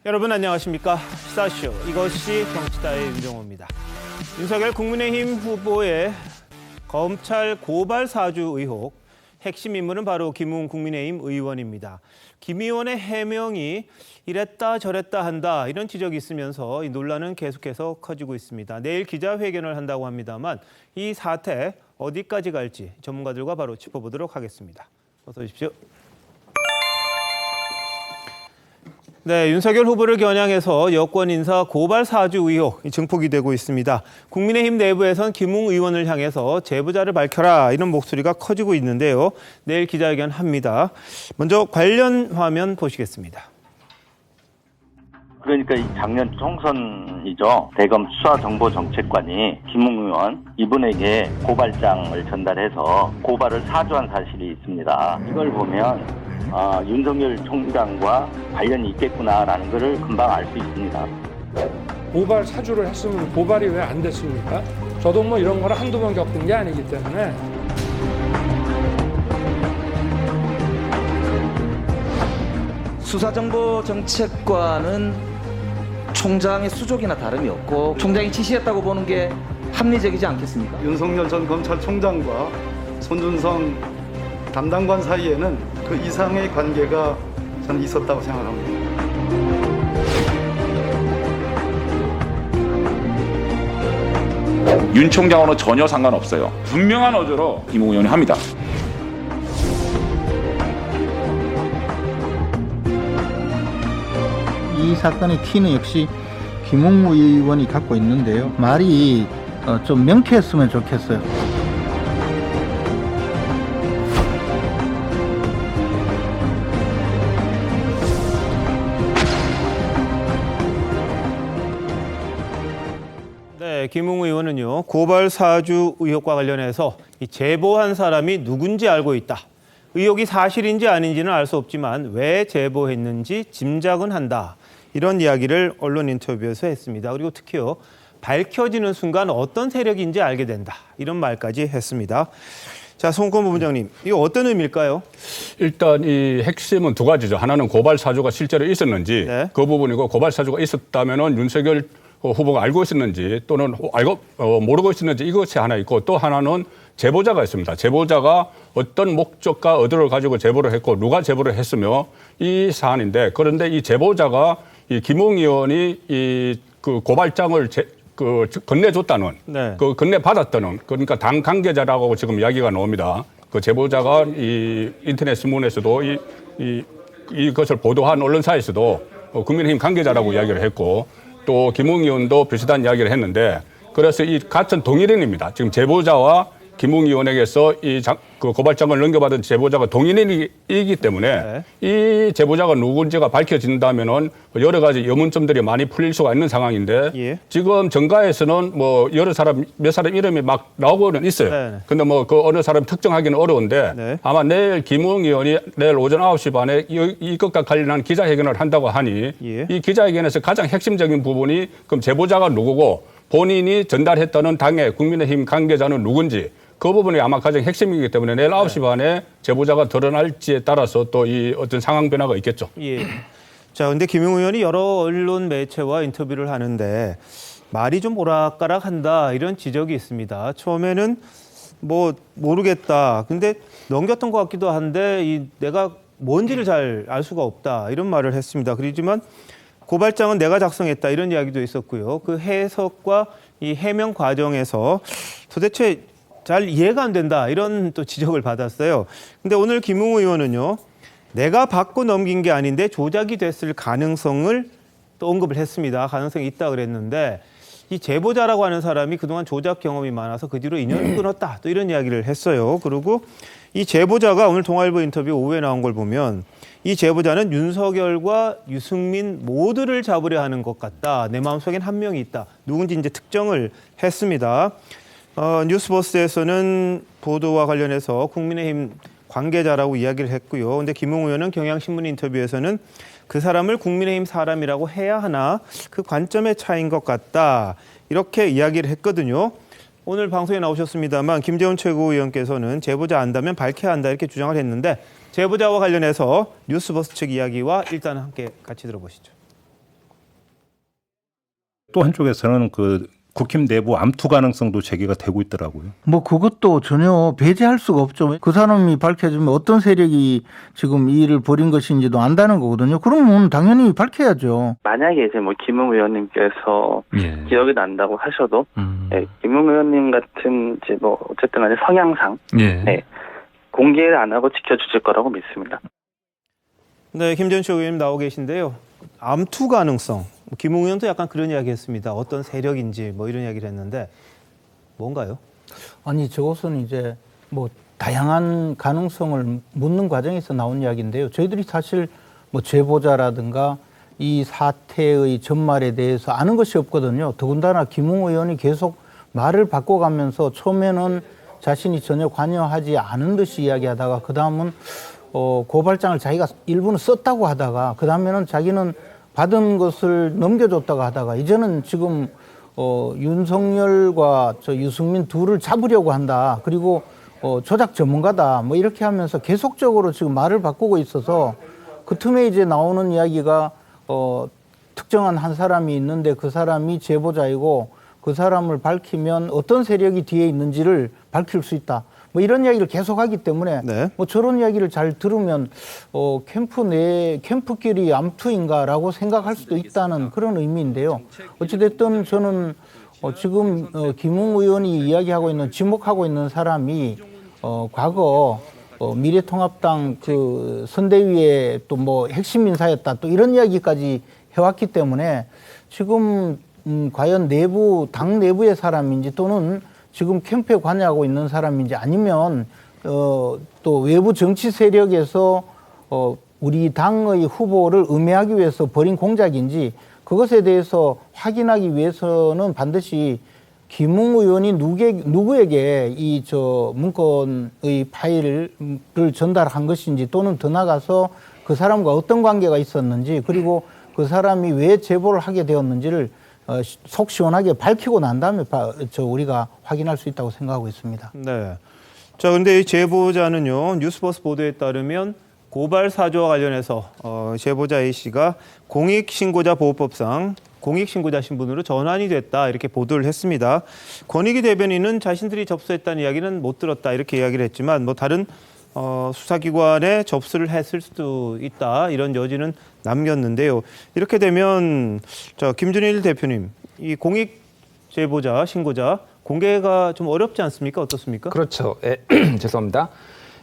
여러분 안녕하십니까? 시사쇼 이것이 정치다의 윤정호입니다. 윤석열 국민의힘 후보의 검찰 고발 사주 의혹 핵심 인물은 바로 김웅 국민의힘 의원입니다. 김 의원의 해명이 이랬다 저랬다 한다 이런 지적이 있으면서 이 논란은 계속해서 커지고 있습니다. 내일 기자회견을 한다고 합니다만 이 사태 어디까지 갈지 전문가들과 바로 짚어보도록 하겠습니다. 어서 오십시오. 네, 윤석열 후보를 겨냥해서 여권 인사 고발 사주 의혹 증폭이 되고 있습니다. 국민의힘 내부에선 김웅 의원을 향해서 제보자를 밝혀라 이런 목소리가 커지고 있는데요. 내일 기자회견 합니다. 먼저 관련 화면 보시겠습니다. 그러니까 작년 총선이죠. 대검 수사정보정책관이 김웅 의원 이분에게 고발장을 전달해서 고발을 사주한 사실이 있습니다. 이걸 보면 윤석열 총장과 관련이 있겠구나라는 것을 금방 알 수 있습니다. 고발 사주를 했으면 고발이 왜 안 됐습니까? 저도 뭐 이런 거를 한두 번 겪은 게 아니기 때문에. 수사정보정책관은 총장의 수족이나 다름이 없고 총장이 지시했다고 보는 게 합리적이지 않겠습니까? 윤석열 전 검찰총장과 손준성 담당관 사이에는 그 이상의 관계가 저는 있었다고 생각합니다. 윤 총장하고는 전혀 상관없어요. 분명한 어조로 김웅 의원이 합니다. 이 사건의 키는 역시 김웅 의원이 갖고 있는데요. 말이 좀 명쾌했으면 좋겠어요. 네, 김웅 의원은요 고발 사주 의혹과 관련해서 이 제보한 사람이 누군지 알고 있다. 의혹이 사실인지 아닌지는 알 수 없지만 왜 제보했는지 짐작은 한다. 이런 이야기를 언론 인터뷰에서 했습니다. 그리고 특히요 밝혀지는 순간 어떤 세력인지 알게 된다. 이런 말까지 했습니다. 자, 송건 부부장님, 이거 어떤 의미일까요? 일단 이 핵심은 두 가지죠. 하나는 고발 사주가 실제로 있었는지 네. 그 부분이고 고발 사주가 있었다면은 윤석열 후보가 알고 있었는지 또는 모르고 있었는지 이것이 하나 있고 또 하나는 제보자가 있습니다. 제보자가 어떤 목적과 의도를 가지고 제보를 했고 누가 제보를 했으며 이 사안인데 그런데 이 제보자가 이 김웅 의원이 그 고발장을 건네줬다는 네. 그 건네받았다는 그러니까 당 관계자라고 지금 이야기가 나옵니다. 그 제보자가 이 인터넷 신문에서도 이것을 보도한 언론사에서도 국민의힘 관계자라고 이야기를 했고 또 김웅 의원도 비슷한 이야기를 했는데 그래서 이 같은 동일인입니다. 지금 제보자와 김웅 의원에게서 그 고발장을 넘겨받은 제보자가 동일인이기 때문에 이 제보자가 누군지가 밝혀진다면은 여러 가지 의문점들이 많이 풀릴 수가 있는 상황인데 지금 정가에서는 뭐 여러 사람 몇 사람 이름이 막 나오고는 있어요. 근데 뭐 그 어느 사람 특정하기는 어려운데 아마 내일 김웅 의원이 내일 오전 9시 반에 이것과 관련한 기자회견을 한다고 하니 이 기자회견에서 가장 핵심적인 부분이 그럼 제보자가 누구고 본인이 전달했다는 당의 국민의힘 관계자는 누군지 그 부분이 아마 가장 핵심이기 때문에 내일 9시 반에 제보자가 드러날지에 따라서 또 이 어떤 상황 변화가 있겠죠. 예. 자, 근데 김웅 의원이 여러 언론 매체와 인터뷰를 하는데 말이 좀 오락가락한다 이런 지적이 있습니다. 처음에는 뭐 모르겠다. 근데 넘겼던 것 같기도 한데 내가 뭔지를 잘 알 수가 없다 이런 말을 했습니다. 그렇지만 고발장은 내가 작성했다 이런 이야기도 있었고요. 그 해석과 이 해명 과정에서 도대체 잘 이해가 안 된다 이런 또 지적을 받았어요. 근데 오늘 김웅 의원은요. 내가 받고 넘긴 게 아닌데 조작이 됐을 가능성을 또 언급을 했습니다. 가능성이 있다 그랬는데 이 제보자라고 하는 사람이 그동안 조작 경험이 많아서 그 뒤로 인연을 끊었다 또 이런 이야기를 했어요. 그리고 이 제보자가 오늘 동아일보 인터뷰 오후에 나온 걸 보면 이 제보자는 윤석열과 유승민 모두를 잡으려 하는 것 같다. 내 마음속엔 한 명이 있다. 누군지 이제 특정을 했습니다. 뉴스버스에서는 보도와 관련해서 국민의힘 관계자라고 이야기를 했고요. 그런데 김웅 의원은 경향신문 인터뷰에서는 그 사람을 국민의힘 사람이라고 해야 하나 그 관점의 차이인 것 같다. 이렇게 이야기를 했거든요. 오늘 방송에 나오셨습니다만 김재원 최고위원께서는 제보자 안다면 밝혀야 한다 이렇게 주장을 했는데 제보자와 관련해서 뉴스버스 측 이야기와 일단 함께 같이 들어보시죠. 또 한쪽에서는 그 국힘 내부 암투 가능성도 제기가 되고 있더라고요. 뭐 그것도 전혀 배제할 수가 없죠. 그 사람이 밝혀지면 어떤 세력이 지금 이 일을 벌인 것인지도 안다는 거거든요. 그러면 당연히 밝혀야죠. 만약에 이제 뭐 김웅 의원님께서 기억이 난다고 하셔도 김웅 의원님 같은 이제 뭐 어쨌든 간에 성향상 공개를 안 하고 지켜주실 거라고 믿습니다. 네, 김전식 의원님 나오고 계신데요. 암투 가능성. 김웅 의원도 약간 그런 이야기 했습니다. 어떤 세력인지 뭐 이런 이야기를 했는데 뭔가요? 아니 저것은 이제 뭐 다양한 가능성을 묻는 과정에서 나온 이야기인데요. 저희들이 사실 뭐 제보자라든가 이 사태의 전말에 대해서 아는 것이 없거든요. 더군다나 김웅 의원이 계속 말을 바꿔가면서 처음에는 자신이 전혀 관여하지 않은 듯이 이야기하다가 그 다음은 고발장을 자기가 일부는 썼다고 하다가 그 다음에는 자기는 받은 것을 넘겨줬다가 하다가 이제는 지금 윤석열과 저 유승민 둘을 잡으려고 한다. 그리고 조작 전문가다. 뭐 이렇게 하면서 계속적으로 지금 말을 바꾸고 있어서 그 틈에 이제 나오는 이야기가 특정한 한 사람이 있는데 그 사람이 제보자이고 그 사람을 밝히면 어떤 세력이 뒤에 있는지를 밝힐 수 있다. 뭐 이런 이야기를 계속하기 때문에 뭐 저런 이야기를 잘 들으면 캠프끼리 암투인가라고 생각할 수도 있다는 그런 의미인데요. 어찌됐든 저는 지금 김웅 의원이 이야기하고 있는 지목하고 있는 사람이 과거 미래통합당 그 선대위의 또 뭐 핵심 인사였다 또 이런 이야기까지 해왔기 때문에 지금 과연 당 내부의 사람인지 또는 지금 캠프에 관여하고 있는 사람인지 아니면 또 외부 정치 세력에서 우리 당의 후보를 음해하기 위해서 벌인 공작인지 그것에 대해서 확인하기 위해서는 반드시 김웅 의원이 누구에게 이 문건의 파일을 전달한 것인지 또는 더 나아가서 그 사람과 어떤 관계가 있었는지 그리고 그 사람이 왜 제보를 하게 되었는지를 속 시원하게 밝히고 난 다음에 우리가 확인할 수 있다고 생각하고 있습니다. 네. 자, 근데 이 제보자는요, 뉴스버스 보도에 따르면 고발 사주와 관련해서 제보자 A 씨가 공익신고자 보호법상 공익신고자 신분으로 전환이 됐다 이렇게 보도를 했습니다. 권익위 대변인은 자신들이 접수했다는 이야기는 못 들었다 이렇게 이야기를 했지만 뭐 다른 수사기관에 접수를 했을 수도 있다 이런 여지는 남겼는데요. 이렇게 되면 김준일 대표님, 이 공익 제보자, 신고자 공개가 좀 어렵지 않습니까? 어떻습니까? 그렇죠. 죄송합니다.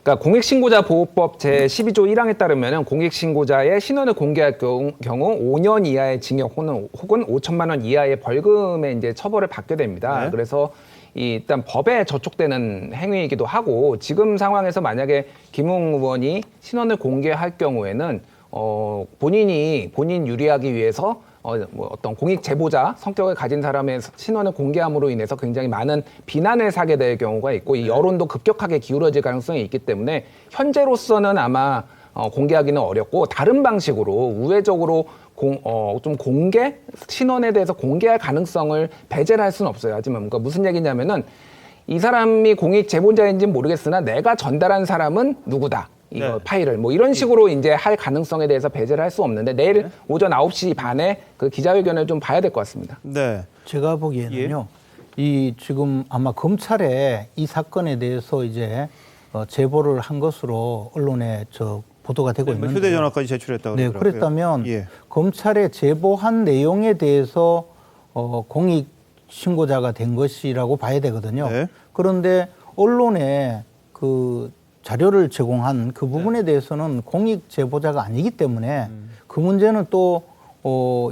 그러니까 공익신고자보호법 제12조 1항에 따르면 공익신고자의 신원을 공개할 경우 5년 이하의 징역 혹은 5천만 원 이하의 벌금에 이제 처벌을 받게 됩니다. 네. 그래서 일단 법에 저촉되는 행위이기도 하고 지금 상황에서 만약에 김웅 의원이 신원을 공개할 경우에는 본인 유리하기 위해서 어떤 공익 제보자 성격을 가진 사람의 신원을 공개함으로 인해서 굉장히 많은 비난을 사게 될 경우가 있고 이 여론도 급격하게 기울어질 가능성이 있기 때문에 현재로서는 아마 공개하기는 어렵고 다른 방식으로 우회적으로 좀 신원에 대해서 공개할 가능성을 배제를 할 수는 없어요. 하지만 그러니까 무슨 얘기냐면은 이 사람이 공익 제보자인지는 모르겠으나 내가 전달한 사람은 누구다. 이거 파일을 뭐 이런 식으로 이제 할 가능성에 대해서 배제를 할 수 없는데 내일 오전 9시 반에 그 기자회견을 좀 봐야 될 것 같습니다. 네. 제가 보기에는요. 이 지금 아마 검찰에 이 사건에 대해서 이제 제보를 한 것으로 언론에 보도가 되고 있는데 휴대전화까지 제출했다고 네, 그러더라고요. 그랬다면 검찰에 제보한 내용에 대해서 공익 신고자가 된 것이라고 봐야 되거든요. 네. 그런데 언론에 그 자료를 제공한 그 부분에 대해서는 공익 제보자가 아니기 때문에 그 문제는 또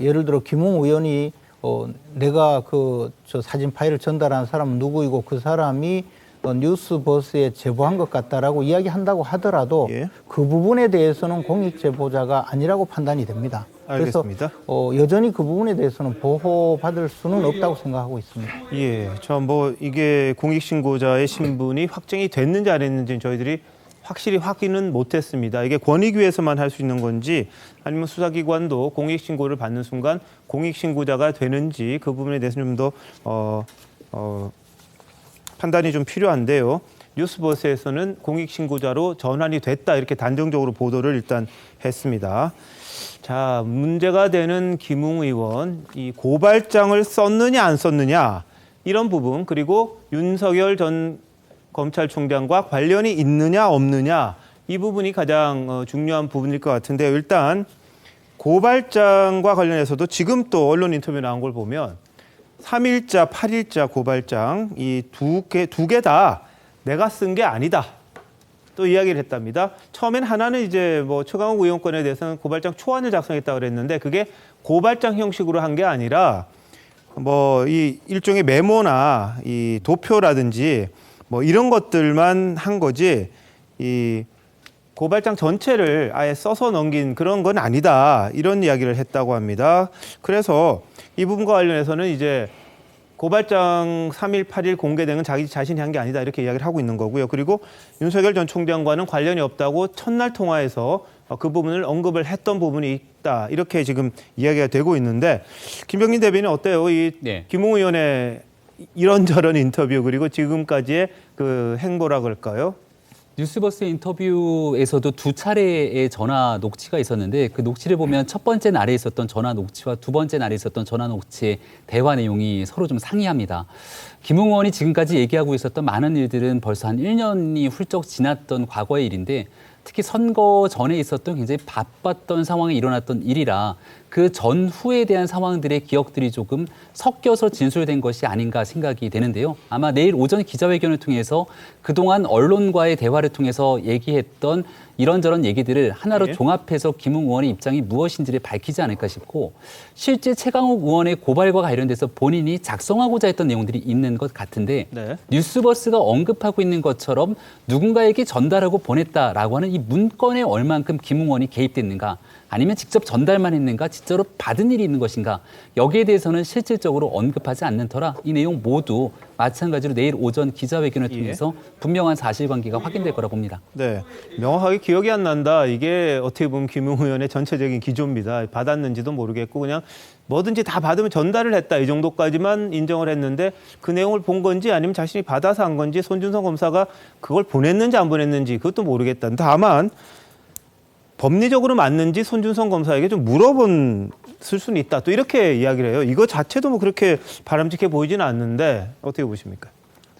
예를 들어 김웅 의원이 내가 저 사진 파일을 전달한 사람은 누구이고 그 사람이 뉴스버스에 제보한 것 같다라고 이야기한다고 하더라도 그 부분에 대해서는 공익 제보자가 아니라고 판단이 됩니다. 알겠습니다. 그래서 여전히 그 부분에 대해서는 보호받을 수는 없다고 생각하고 있습니다. 예, 이게 공익신고자의 신분이 확정이 됐는지 안 됐는지는 저희들이 확실히 확인은 못했습니다. 이게 권익위에서만 할 수 있는 건지 아니면 수사기관도 공익신고를 받는 순간 공익신고자가 되는지 그 부분에 대해서는 좀 더 판단이 좀 필요한데요. 뉴스버스에서는 공익신고자로 전환이 됐다 이렇게 단정적으로 보도를 일단 했습니다. 자, 문제가 되는 김웅 의원, 이 고발장을 썼느냐 안 썼느냐 이런 부분, 그리고 윤석열 전 검찰총장과 관련이 있느냐 없느냐 이 부분이 가장 중요한 부분일 것 같은데요. 일단 고발장과 관련해서도 지금 또 언론 인터뷰 나온 걸 보면 3일자, 8일자 고발장 이 두 개 다 내가 쓴 게 아니다. 또 이야기를 했답니다. 처음엔 하나는 이제 뭐 최강욱 의원 건에 대해서는 고발장 초안을 작성했다고 그랬는데 그게 고발장 형식으로 한 게 아니라 뭐 이 일종의 메모나 이 도표라든지 뭐 이런 것들만 한 거지 이 고발장 전체를 아예 써서 넘긴 그런 건 아니다. 이런 이야기를 했다고 합니다. 그래서 이 부분과 관련해서는 이제 고발장 3일, 8일 공개된 건 자기 자신이 한 게 아니다. 이렇게 이야기를 하고 있는 거고요. 그리고 윤석열 전 총장과는 관련이 없다고 첫날 통화에서 그 부분을 언급을 했던 부분이 있다. 이렇게 지금 이야기가 되고 있는데 김병민 대변인 어때요? 이 김웅 의원의 이런저런 인터뷰 그리고 지금까지의 그 행보라 그럴까요? 뉴스버스 인터뷰에서도 두 차례의 전화 녹취가 있었는데 그 녹취를 보면 첫 번째 날에 있었던 전화 녹취와 두 번째 날에 있었던 전화 녹취의 대화 내용이 서로 좀 상이합니다. 김웅 의원이 지금까지 얘기하고 있었던 많은 일들은 벌써 한 1년이 훌쩍 지났던 과거의 일인데 특히 선거 전에 있었던 굉장히 바빴던 상황에 일어났던 일이라 그 전후에 대한 상황들의 기억들이 조금 섞여서 진술된 것이 아닌가 생각이 되는데요. 아마 내일 오전 기자회견을 통해서 그동안 언론과의 대화를 통해서 얘기했던 이런저런 얘기들을 하나로 종합해서 김웅 의원의 입장이 무엇인지를 밝히지 않을까 싶고 실제 최강욱 의원의 고발과 관련돼서 본인이 작성하고자 했던 내용들이 있는 것 같은데 뉴스버스가 언급하고 있는 것처럼 누군가에게 전달하고 보냈다라고 하는 이 문건에 얼만큼 김웅 의원이 개입됐는가 아니면 직접 전달만 했는가, 진짜로 받은 일이 있는 것인가 여기에 대해서는 실질적으로 언급하지 않는 터라 이 내용 모두 마찬가지로 내일 오전 기자회견을 통해서 분명한 사실관계가 확인될 거라 봅니다. 네, 명확하게 기억이 안 난다. 이게 어떻게 보면 김웅 의원의 전체적인 기조입니다. 받았는지도 모르겠고 그냥 뭐든지 다 받으면 전달을 했다. 이 정도까지만 인정을 했는데 그 내용을 본 건지 아니면 자신이 받아서 한 건지 손준성 검사가 그걸 보냈는지 안 보냈는지 그것도 모르겠다. 다만 법리적으로 맞는지 손준성 검사에게 좀 물어본 수는 있다. 또 이렇게 이야기를 해요. 이거 자체도 뭐 그렇게 바람직해 보이지는 않는데 어떻게 보십니까?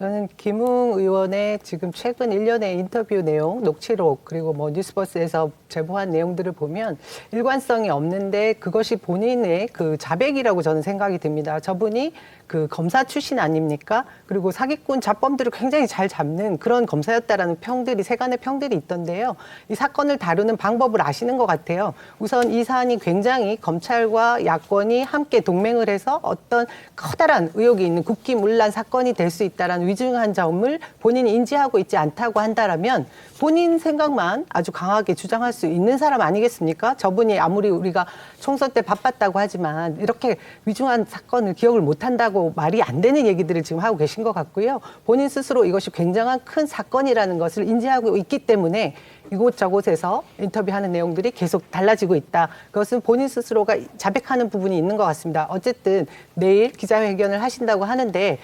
저는 김웅 의원의 지금 최근 1년의 인터뷰 내용, 녹취록 그리고 뭐 뉴스버스에서 제보한 내용들을 보면 일관성이 없는데 그것이 본인의 그 자백이라고 저는 생각이 듭니다. 저분이 그 검사 출신 아닙니까? 그리고 사기꾼 잡범들을 굉장히 잘 잡는 그런 검사였다라는 평들이 세간의 평들이 있던데요. 이 사건을 다루는 방법을 아시는 것 같아요. 우선 이 사안이 굉장히 검찰과 야권이 함께 동맹을 해서 어떤 커다란 의혹이 있는 국기문란 사건이 될 수 있다라는 위중한 점을 본인이 인지하고 있지 않다고 한다라면 본인 생각만 아주 강하게 주장할 수 있는 사람 아니겠습니까? 저분이 아무리 우리가 총선 때 바빴다고 하지만 이렇게 위중한 사건을 기억을 못한다고 말이 안 되는 얘기들을 지금 하고 계신 것 같고요. 본인 스스로 이것이 굉장한 큰 사건이라는 것을 인지하고 있기 때문에 이곳저곳에서 인터뷰하는 내용들이 계속 달라지고 있다. 그것은 본인 스스로가 자백하는 부분이 있는 것 같습니다. 어쨌든 내일 기자회견을 하신다고 하는데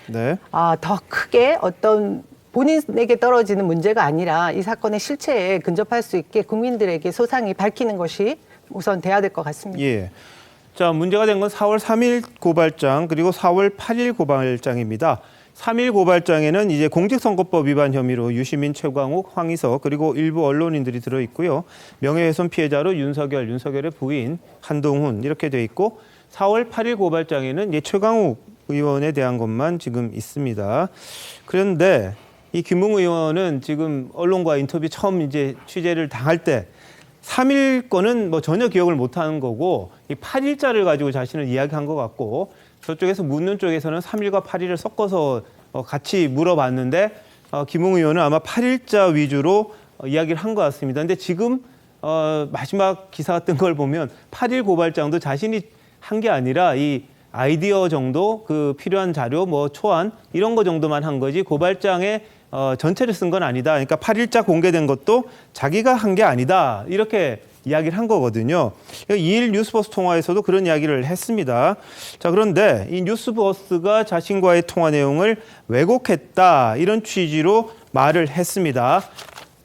더 크게 어떤 본인에게 떨어지는 문제가 아니라 이 사건의 실체에 근접할 수 있게 국민들에게 소상히 밝히는 것이 우선 돼야 될 것 같습니다. 예. 자, 문제가 된 건 4월 3일 고발장 그리고 4월 8일 고발장입니다. 3일 고발장에는 이제 공직선거법 위반 혐의로 유시민, 최광욱, 황희석 그리고 일부 언론인들이 들어있고요. 명예훼손 피해자로 윤석열의 부인 한동훈 이렇게 돼 있고 4월 8일 고발장에는 이제 최광욱 의원에 대한 것만 지금 있습니다. 그런데 이 김웅 의원은 지금 언론과 인터뷰 처음 이제 취재를 당할 때 3일 거는 뭐 전혀 기억을 못하는 거고 이 8일자를 가지고 자신을 이야기한 것 같고 저쪽에서 묻는 쪽에서는 3일과 8일을 섞어서 같이 물어봤는데 김웅 의원은 아마 8일자 위주로 이야기를 한 것 같습니다. 근데 지금 마지막 기사가 뜬 걸 보면 8일 고발장도 자신이 한 게 아니라 이 아이디어 정도 그 필요한 자료 뭐 초안 이런 거 정도만 한 거지 고발장에 전체를 쓴 건 아니다. 그러니까 8일자 공개된 것도 자기가 한 게 아니다. 이렇게 이야기를 한 거거든요. 2일 뉴스버스 통화에서도 그런 이야기를 했습니다. 자, 그런데 이 뉴스버스가 자신과의 통화 내용을 왜곡했다. 이런 취지로 말을 했습니다.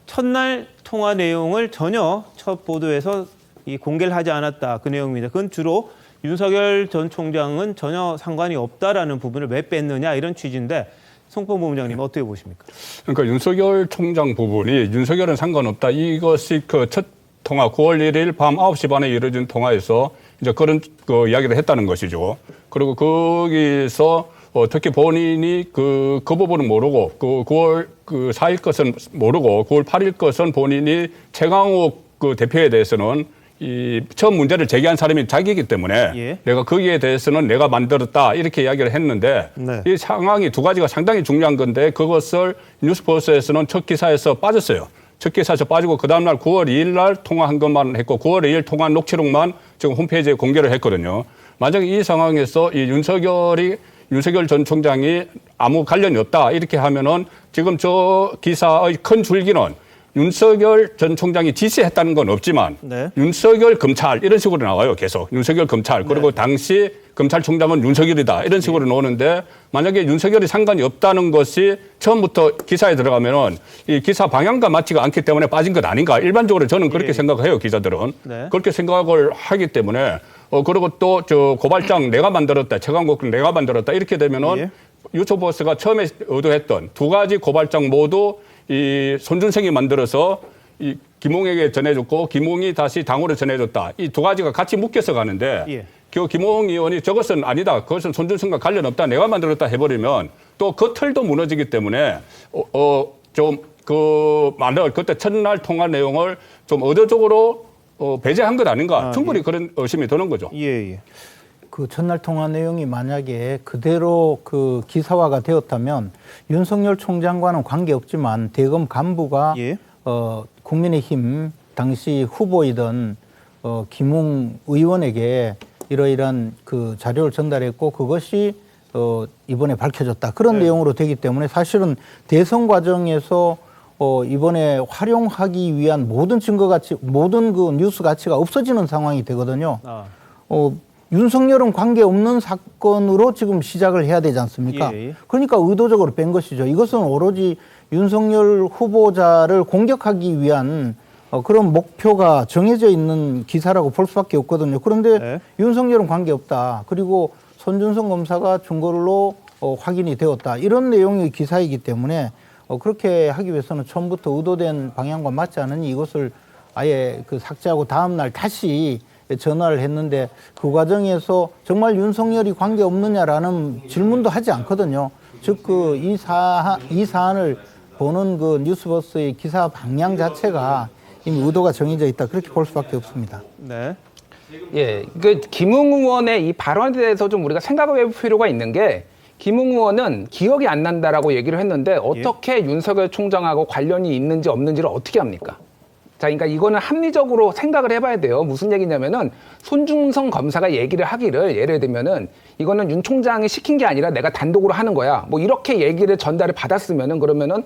첫날 통화 내용을 전혀 첫 보도에서 이 공개를 하지 않았다 그 내용입니다. 그건 주로 윤석열 전 총장은 전혀 상관이 없다라는 부분을 왜 뺐느냐 이런 취지인데 송범 본부장님 어떻게 보십니까? 그러니까 윤석열 총장 부분이 윤석열은 상관없다. 이것이 그 첫 통화 9월 1일 밤 9시 반에 이루어진 통화에서 이제 그런 그 이야기를 했다는 것이죠. 그리고 거기서 특히 본인이 그 부분은 모르고 그 9월 그 4일 것은 모르고 9월 8일 것은 본인이 최강욱 그 대표에 대해서는 이 처음 문제를 제기한 사람이 자기이기 때문에 내가 거기에 대해서는 내가 만들었다 이렇게 이야기를 했는데 이 상황이 두 가지가 상당히 중요한 건데 그것을 뉴스포스에서는 첫 기사에서 빠졌어요. 첫 기사에서 빠지고 그 다음날 9월 2일 날 통화한 것만 했고 9월 2일 통화한 녹취록만 지금 홈페이지에 공개를 했거든요. 만약에 이 상황에서 이 윤석열 전 총장이 아무 관련이 없다 이렇게 하면은 지금 저 기사의 큰 줄기는 윤석열 전 총장이 지시했다는 건 없지만 윤석열 검찰 이런 식으로 나와요. 계속 윤석열 검찰 그리고 당시 검찰총장은 윤석열이다 이런 식으로 나오는데 만약에 윤석열이 상관이 없다는 것이 처음부터 기사에 들어가면은 이 기사 방향과 맞지가 않기 때문에 빠진 것 아닌가 일반적으로 저는 그렇게 생각해요. 기자들은 그렇게 생각을 하기 때문에 그리고 또 저 고발장 내가 만들었다 최강욱 내가 만들었다 이렇게 되면은 뉴스포스가 처음에 의도했던 두 가지 고발장 모두 이 손준성이 만들어서 이 김홍에게 전해줬고 김홍이 다시 당으로 전해줬다. 이 두 가지가 같이 묶여서 가는데 그 김홍 의원이 저것은 아니다. 그것은 손준성과 관련 없다. 내가 만들었다 해버리면 또 그 틀도 무너지기 때문에 좀 그 말을 그때 첫날 통화 내용을 좀 의도적으로 배제한 것 아닌가. 충분히 그런 의심이 드는 거죠. 그 전날 통화 내용이 만약에 그대로 그 기사화가 되었다면 윤석열 총장과는 관계없지만 대검 간부가 국민의힘 당시 후보이던 김웅 의원에게 이러이러한 그 자료를 전달했고 그것이 이번에 밝혀졌다. 그런 내용으로 되기 때문에 사실은 대선 과정에서 이번에 활용하기 위한 모든 증거 가치, 모든 그 뉴스 가치가 없어지는 상황이 되거든요. 윤석열은 관계없는 사건으로 지금 시작을 해야 되지 않습니까? 그러니까 의도적으로 뺀 것이죠. 이것은 오로지 윤석열 후보자를 공격하기 위한 그런 목표가 정해져 있는 기사라고 볼 수밖에 없거든요. 그런데 윤석열은 관계없다. 그리고 손준성 검사가 증거로 확인이 되었다. 이런 내용의 기사이기 때문에 그렇게 하기 위해서는 처음부터 의도된 방향과 맞지 않으니 이것을 아예 그 삭제하고 다음날 다시 전화를 했는데 그 과정에서 정말 윤석열이 관계없느냐라는 질문도 하지 않거든요. 즉 그 이 사안을 보는 그 뉴스버스의 기사 방향 자체가 이미 의도가 정해져 있다. 그렇게 볼 수밖에 없습니다. 그 김웅 의원의 이 발언에 대해서 좀 우리가 생각해 볼 필요가 있는 게 김웅 의원은 기억이 안 난다라고 얘기를 했는데 어떻게 윤석열 총장하고 관련이 있는지 없는지를 어떻게 합니까? 자, 그러니까 이거는 합리적으로 생각을 해봐야 돼요. 무슨 얘기냐면은 손준성 검사가 얘기를 하기를 예를 들면은 이거는 윤 총장이 시킨 게 아니라 내가 단독으로 하는 거야. 뭐 이렇게 얘기를 전달을 받았으면은 그러면은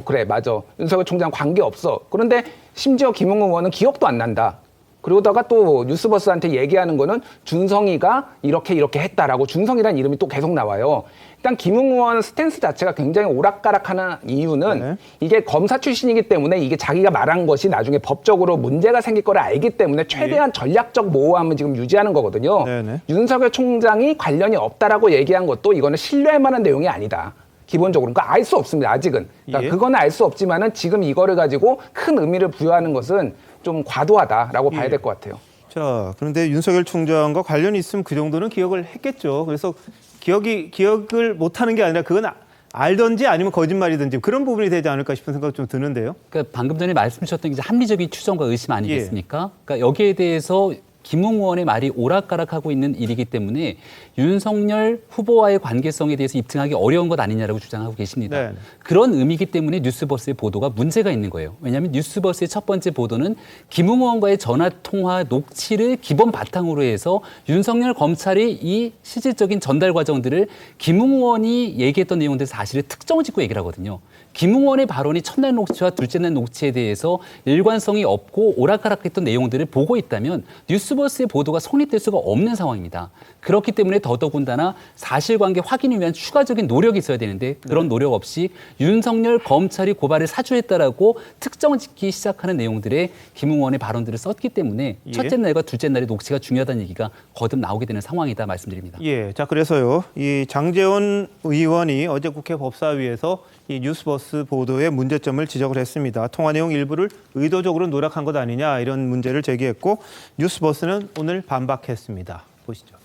그래 맞아 윤석열 총장 관계 없어. 그런데 심지어 김웅 의원은 기억도 안 난다. 그러다가 또 뉴스버스한테 얘기하는 거는 준성이가 이렇게 했다라고 준성이라는 이름이 또 계속 나와요. 일단 김웅 의원 스탠스 자체가 굉장히 오락가락하는 이유는 이게 검사 출신이기 때문에 이게 자기가 말한 것이 나중에 법적으로 문제가 생길 거를 알기 때문에 최대한 전략적 모호함을 지금 유지하는 거거든요. 윤석열 총장이 관련이 없다라고 얘기한 것도 이거는 신뢰할 만한 내용이 아니다. 기본적으로. 그러니까 알 수 없습니다. 아직은. 그러니까 그거는 알 수 없지만은 지금 이거를 가지고 큰 의미를 부여하는 것은 좀 과도하다라고 봐야 될 것 같아요. 자, 그런데 윤석열 총장과 관련이 있으면 그 정도는 기억을 했겠죠. 그래서 기억을 못하는 게 아니라 그건 알든지 아니면 거짓말이든지 그런 부분이 되지 않을까 싶은 생각이 좀 드는데요. 그러니까 방금 전에 말씀 주셨던 게 합리적인 추정과 의심 아니겠습니까? 그러니까 여기에 대해서 김웅 의원의 말이 오락가락하고 있는 일이기 때문에 윤석열 후보와의 관계성에 대해서 입증하기 어려운 것 아니냐라고 주장하고 계십니다. 그런 의미이기 때문에 뉴스버스의 보도가 문제가 있는 거예요. 왜냐하면 뉴스버스의 첫 번째 보도는 김웅 의원과의 전화통화 녹취를 기본 바탕으로 해서 윤석열 검찰이 이 실질적인 전달 과정들을 김웅 의원이 얘기했던 내용들 사실을 특정을 짓고 얘기를 하거든요. 김웅원의 발언이 첫날 녹취와 둘째 날 녹취에 대해서 일관성이 없고 오락가락했던 내용들을 보고 있다면 뉴스버스의 보도가 성립될 수가 없는 상황입니다. 그렇기 때문에 더더군다나 사실관계 확인을 위한 추가적인 노력이 있어야 되는데 그런 노력 없이 윤석열 검찰이 고발을 사주했다라고 특정을 짓기 시작하는 내용들의 김웅원의 발언들을 썼기 때문에 첫째 날과 둘째 날의 녹취가 중요하다는 얘기가 거듭 나오게 되는 상황이다 말씀드립니다. 예, 자 그래서요, 이 장제원 의원이 어제 국회 법사위에서 이 뉴스버스 보도의 문제점을 지적을 했습니다. 통화 내용 일부를 의도적으로 누락한 것 아니냐 이런 문제를 제기했고 뉴스버스는 오늘 반박했습니다. 보시죠.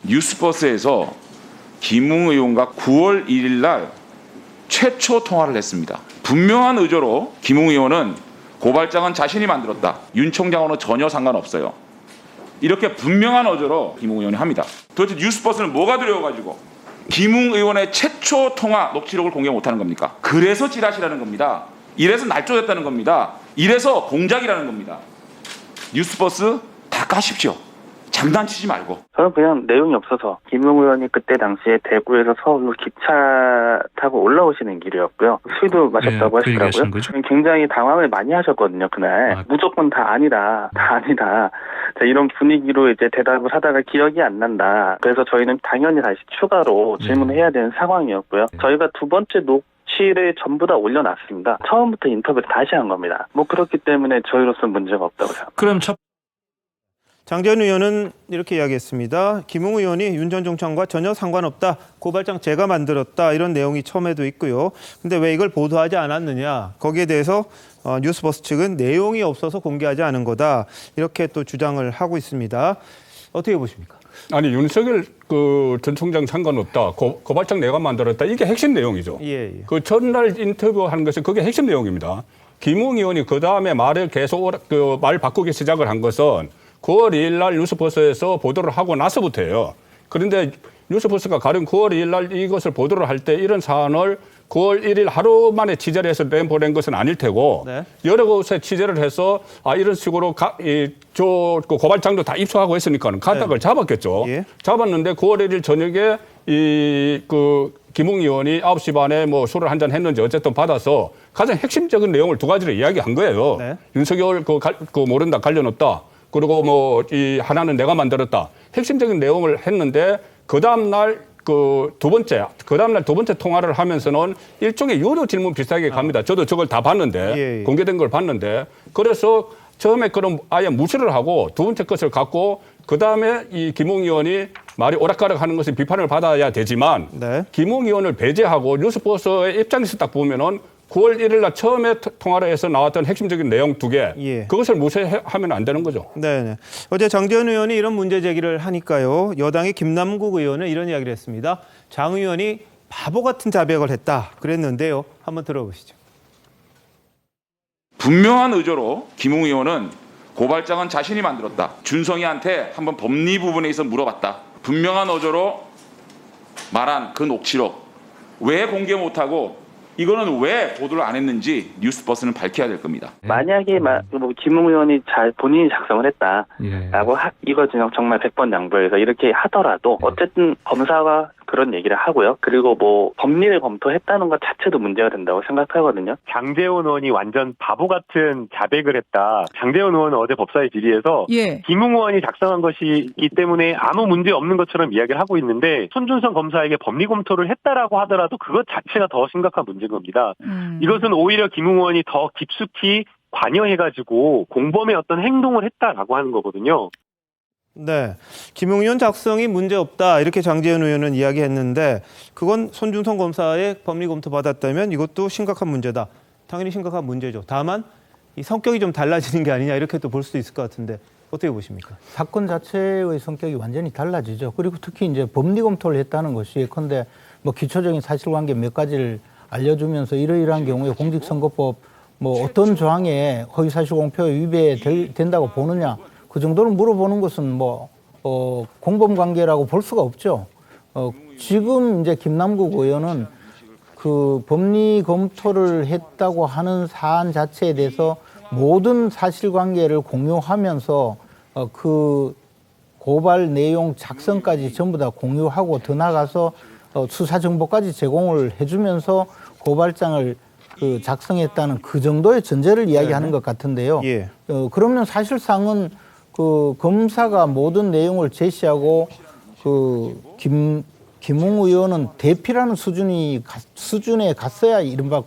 뉴스버스에서 김웅 의원과 9월 1일 날 최초 통화를 했습니다. 분명한 의도로 김웅 의원은 고발장은 자신이 만들었다. 윤 총장과는 전혀 상관없어요. 이렇게 분명한 어조로 김웅 의원이 합니다. 도대체 뉴스버스는 뭐가 두려워가지고 김웅 의원의 최초 통화 녹취록을 공개 못하는 겁니까? 그래서 찌라시라는 겁니다. 이래서 날조됐다는 겁니다. 이래서 공작이라는 겁니다. 뉴스버스 다 까십시오. 장난치지 말고. 저는 그냥 내용이 없어서 김웅 의원이 그때 당시에 대구에서 서울로 기차 타고 올라오시는 길이었고요. 술도 마셨다고 하시더라고요. 굉장히 당황을 많이 하셨거든요, 그날. 무조건 다 아니다. 자, 이런 분위기로 이제 대답을 하다가 기억이 안 난다. 그래서 저희는 당연히 다시 추가로 질문을 해야 되는 상황이었고요. 저희가 두 번째 녹취를 전부 다 올려놨습니다. 처음부터 인터뷰를 다시 한 겁니다. 뭐 그렇기 때문에 저희로서는 문제가 없다고 생각합니다. 그럼 장제원 의원은 이렇게 이야기했습니다. 김웅 의원이 윤 전 총장과 전혀 상관없다. 고발장 제가 만들었다. 이런 내용이 처음에도 있고요. 근데 왜 이걸 보도하지 않았느냐. 거기에 대해서 뉴스버스 측은 내용이 없어서 공개하지 않은 거다. 이렇게 또 주장을 하고 있습니다. 어떻게 보십니까? 아니 윤석열 전 총장 상관없다. 고발장 내가 만들었다. 이게 핵심 내용이죠. 예. 그 전날 인터뷰하는 것이 그게 핵심 내용입니다. 김웅 의원이 그 다음에 말을 계속 말 바꾸기 시작을 한 것은 9월 2일 날 뉴스버스에서 보도를 하고 나서부터예요. 그런데 뉴스버스가 가령 9월 2일 날 이것을 보도를 할 때 이런 사안을 9월 1일 하루 만에 취재를 해서 보낸 것은 아닐 테고 여러 곳에 취재를 해서 이런 식으로 그 고발장도 다 입수하고 했으니까는 가닥을 잡았겠죠. 잡았는데 9월 1일 저녁에 김웅 의원이 9시 반에 뭐 술을 한잔 했는지 어쨌든 받아서 가장 핵심적인 내용을 두 가지를 이야기한 거예요. 윤석열 모른다, 관련 없다. 그리고 하나는 내가 만들었다. 핵심적인 내용을 했는데 그 다음날 두 번째 통화를 하면서는 일종의 유료 질문 비슷하게 갑니다. 저도 저걸 다 봤는데 공개된 걸 봤는데 그래서 처음에 그럼 아예 무시를 하고 두 번째 것을 갖고 그 다음에 이 김웅 의원이 말이 오락가락 하는 것은 비판을 받아야 되지만 김웅 의원을 배제하고 뉴스버스의 입장에서 딱 보면은 9월 1일 날 처음에 통화를 해서 나왔던 핵심적인 내용 두 개, 그것을 무시하면 안 되는 거죠. 네. 어제 장제원 의원이 이런 문제 제기를 하니까요. 여당의 김남국 의원은 이런 이야기를 했습니다. 장 의원이 바보 같은 자백을 했다 그랬는데요. 한번 들어보시죠. 분명한 의도로 김웅 의원은 고발장은 자신이 만들었다. 준성이한테 한번 법리 부분에 있어 물어봤다. 분명한 의도로 말한 그 녹취록 왜 공개 못하고 이거는 왜 보도를 안 했는지 뉴스버스는 밝혀야 될 겁니다. 만약에 김웅 의원이 본인이 작성을 했다라고 이거 정말 100번 양보해서 이렇게 하더라도 어쨌든 검사가 그런 얘기를 하고요. 그리고 법리를 검토했다는 것 자체도 문제가 된다고 생각하거든요. 장제원 의원이 완전 바보 같은 자백을 했다. 장제원 의원은 어제 법사위 질의에서 김웅 의원이 작성한 것이기 때문에 아무 문제 없는 것처럼 이야기를 하고 있는데 손준성 검사에게 법리 검토를 했다라고 하더라도 그것 자체가 더 심각한 문제인 겁니다. 이것은 오히려 김웅 의원이 더 깊숙이 관여해가지고 공범의 어떤 행동을 했다라고 하는 거거든요. 네, 김웅 의원 작성이 문제없다 이렇게 장제원 의원은 이야기했는데 그건 손준성 검사의 법리 검토 받았다면 이것도 심각한 문제다. 당연히 심각한 문제죠. 다만 이 성격이 좀 달라지는 게 아니냐 이렇게 또 볼 수도 있을 것 같은데 어떻게 보십니까? 사건 자체의 성격이 완전히 달라지죠. 그리고 특히 이제 법리 검토를 했다는 것이 예컨대 기초적인 사실관계 몇 가지를 알려주면서 이러이러한 경우에 공직선거법 어떤 조항에 허위사실 공표 위배된다고 보느냐 그 정도로 물어보는 것은 공범관계라고 볼 수가 없죠. 지금 이제 김남국 의원은 그 법리 검토를 했다고 하는 사안 자체에 대해서 모든 사실관계를 공유하면서 그 고발 내용 작성까지 전부 다 공유하고 더 나아가서 수사 정보까지 제공을 해주면서 고발장을 작성했다는 그 정도의 전제를 이야기하는 것 같은데요. 예. 그러면 사실상은 검사가 모든 내용을 제시하고 김웅 의원은 대피라는 수준에 갔어야 이른바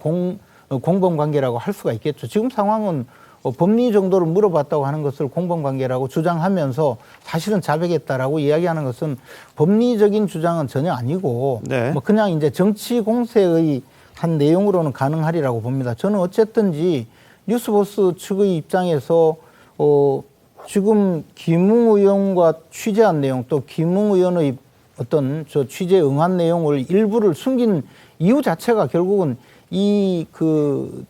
공범관계라고 할 수가 있겠죠. 지금 상황은 법리 정도를 물어봤다고 하는 것을 공범관계라고 주장하면서 사실은 자백했다라고 이야기하는 것은 법리적인 주장은 전혀 아니고 네. 뭐 그냥 이제 정치 공세의 한 내용으로는 가능하리라고 봅니다. 저는 어쨌든지 뉴스버스 측의 입장에서 지금 김웅 의원과 취재한 내용 또 김웅 의원의 어떤 취재에 응한 내용을 일부를 숨긴 이유 자체가 결국은 이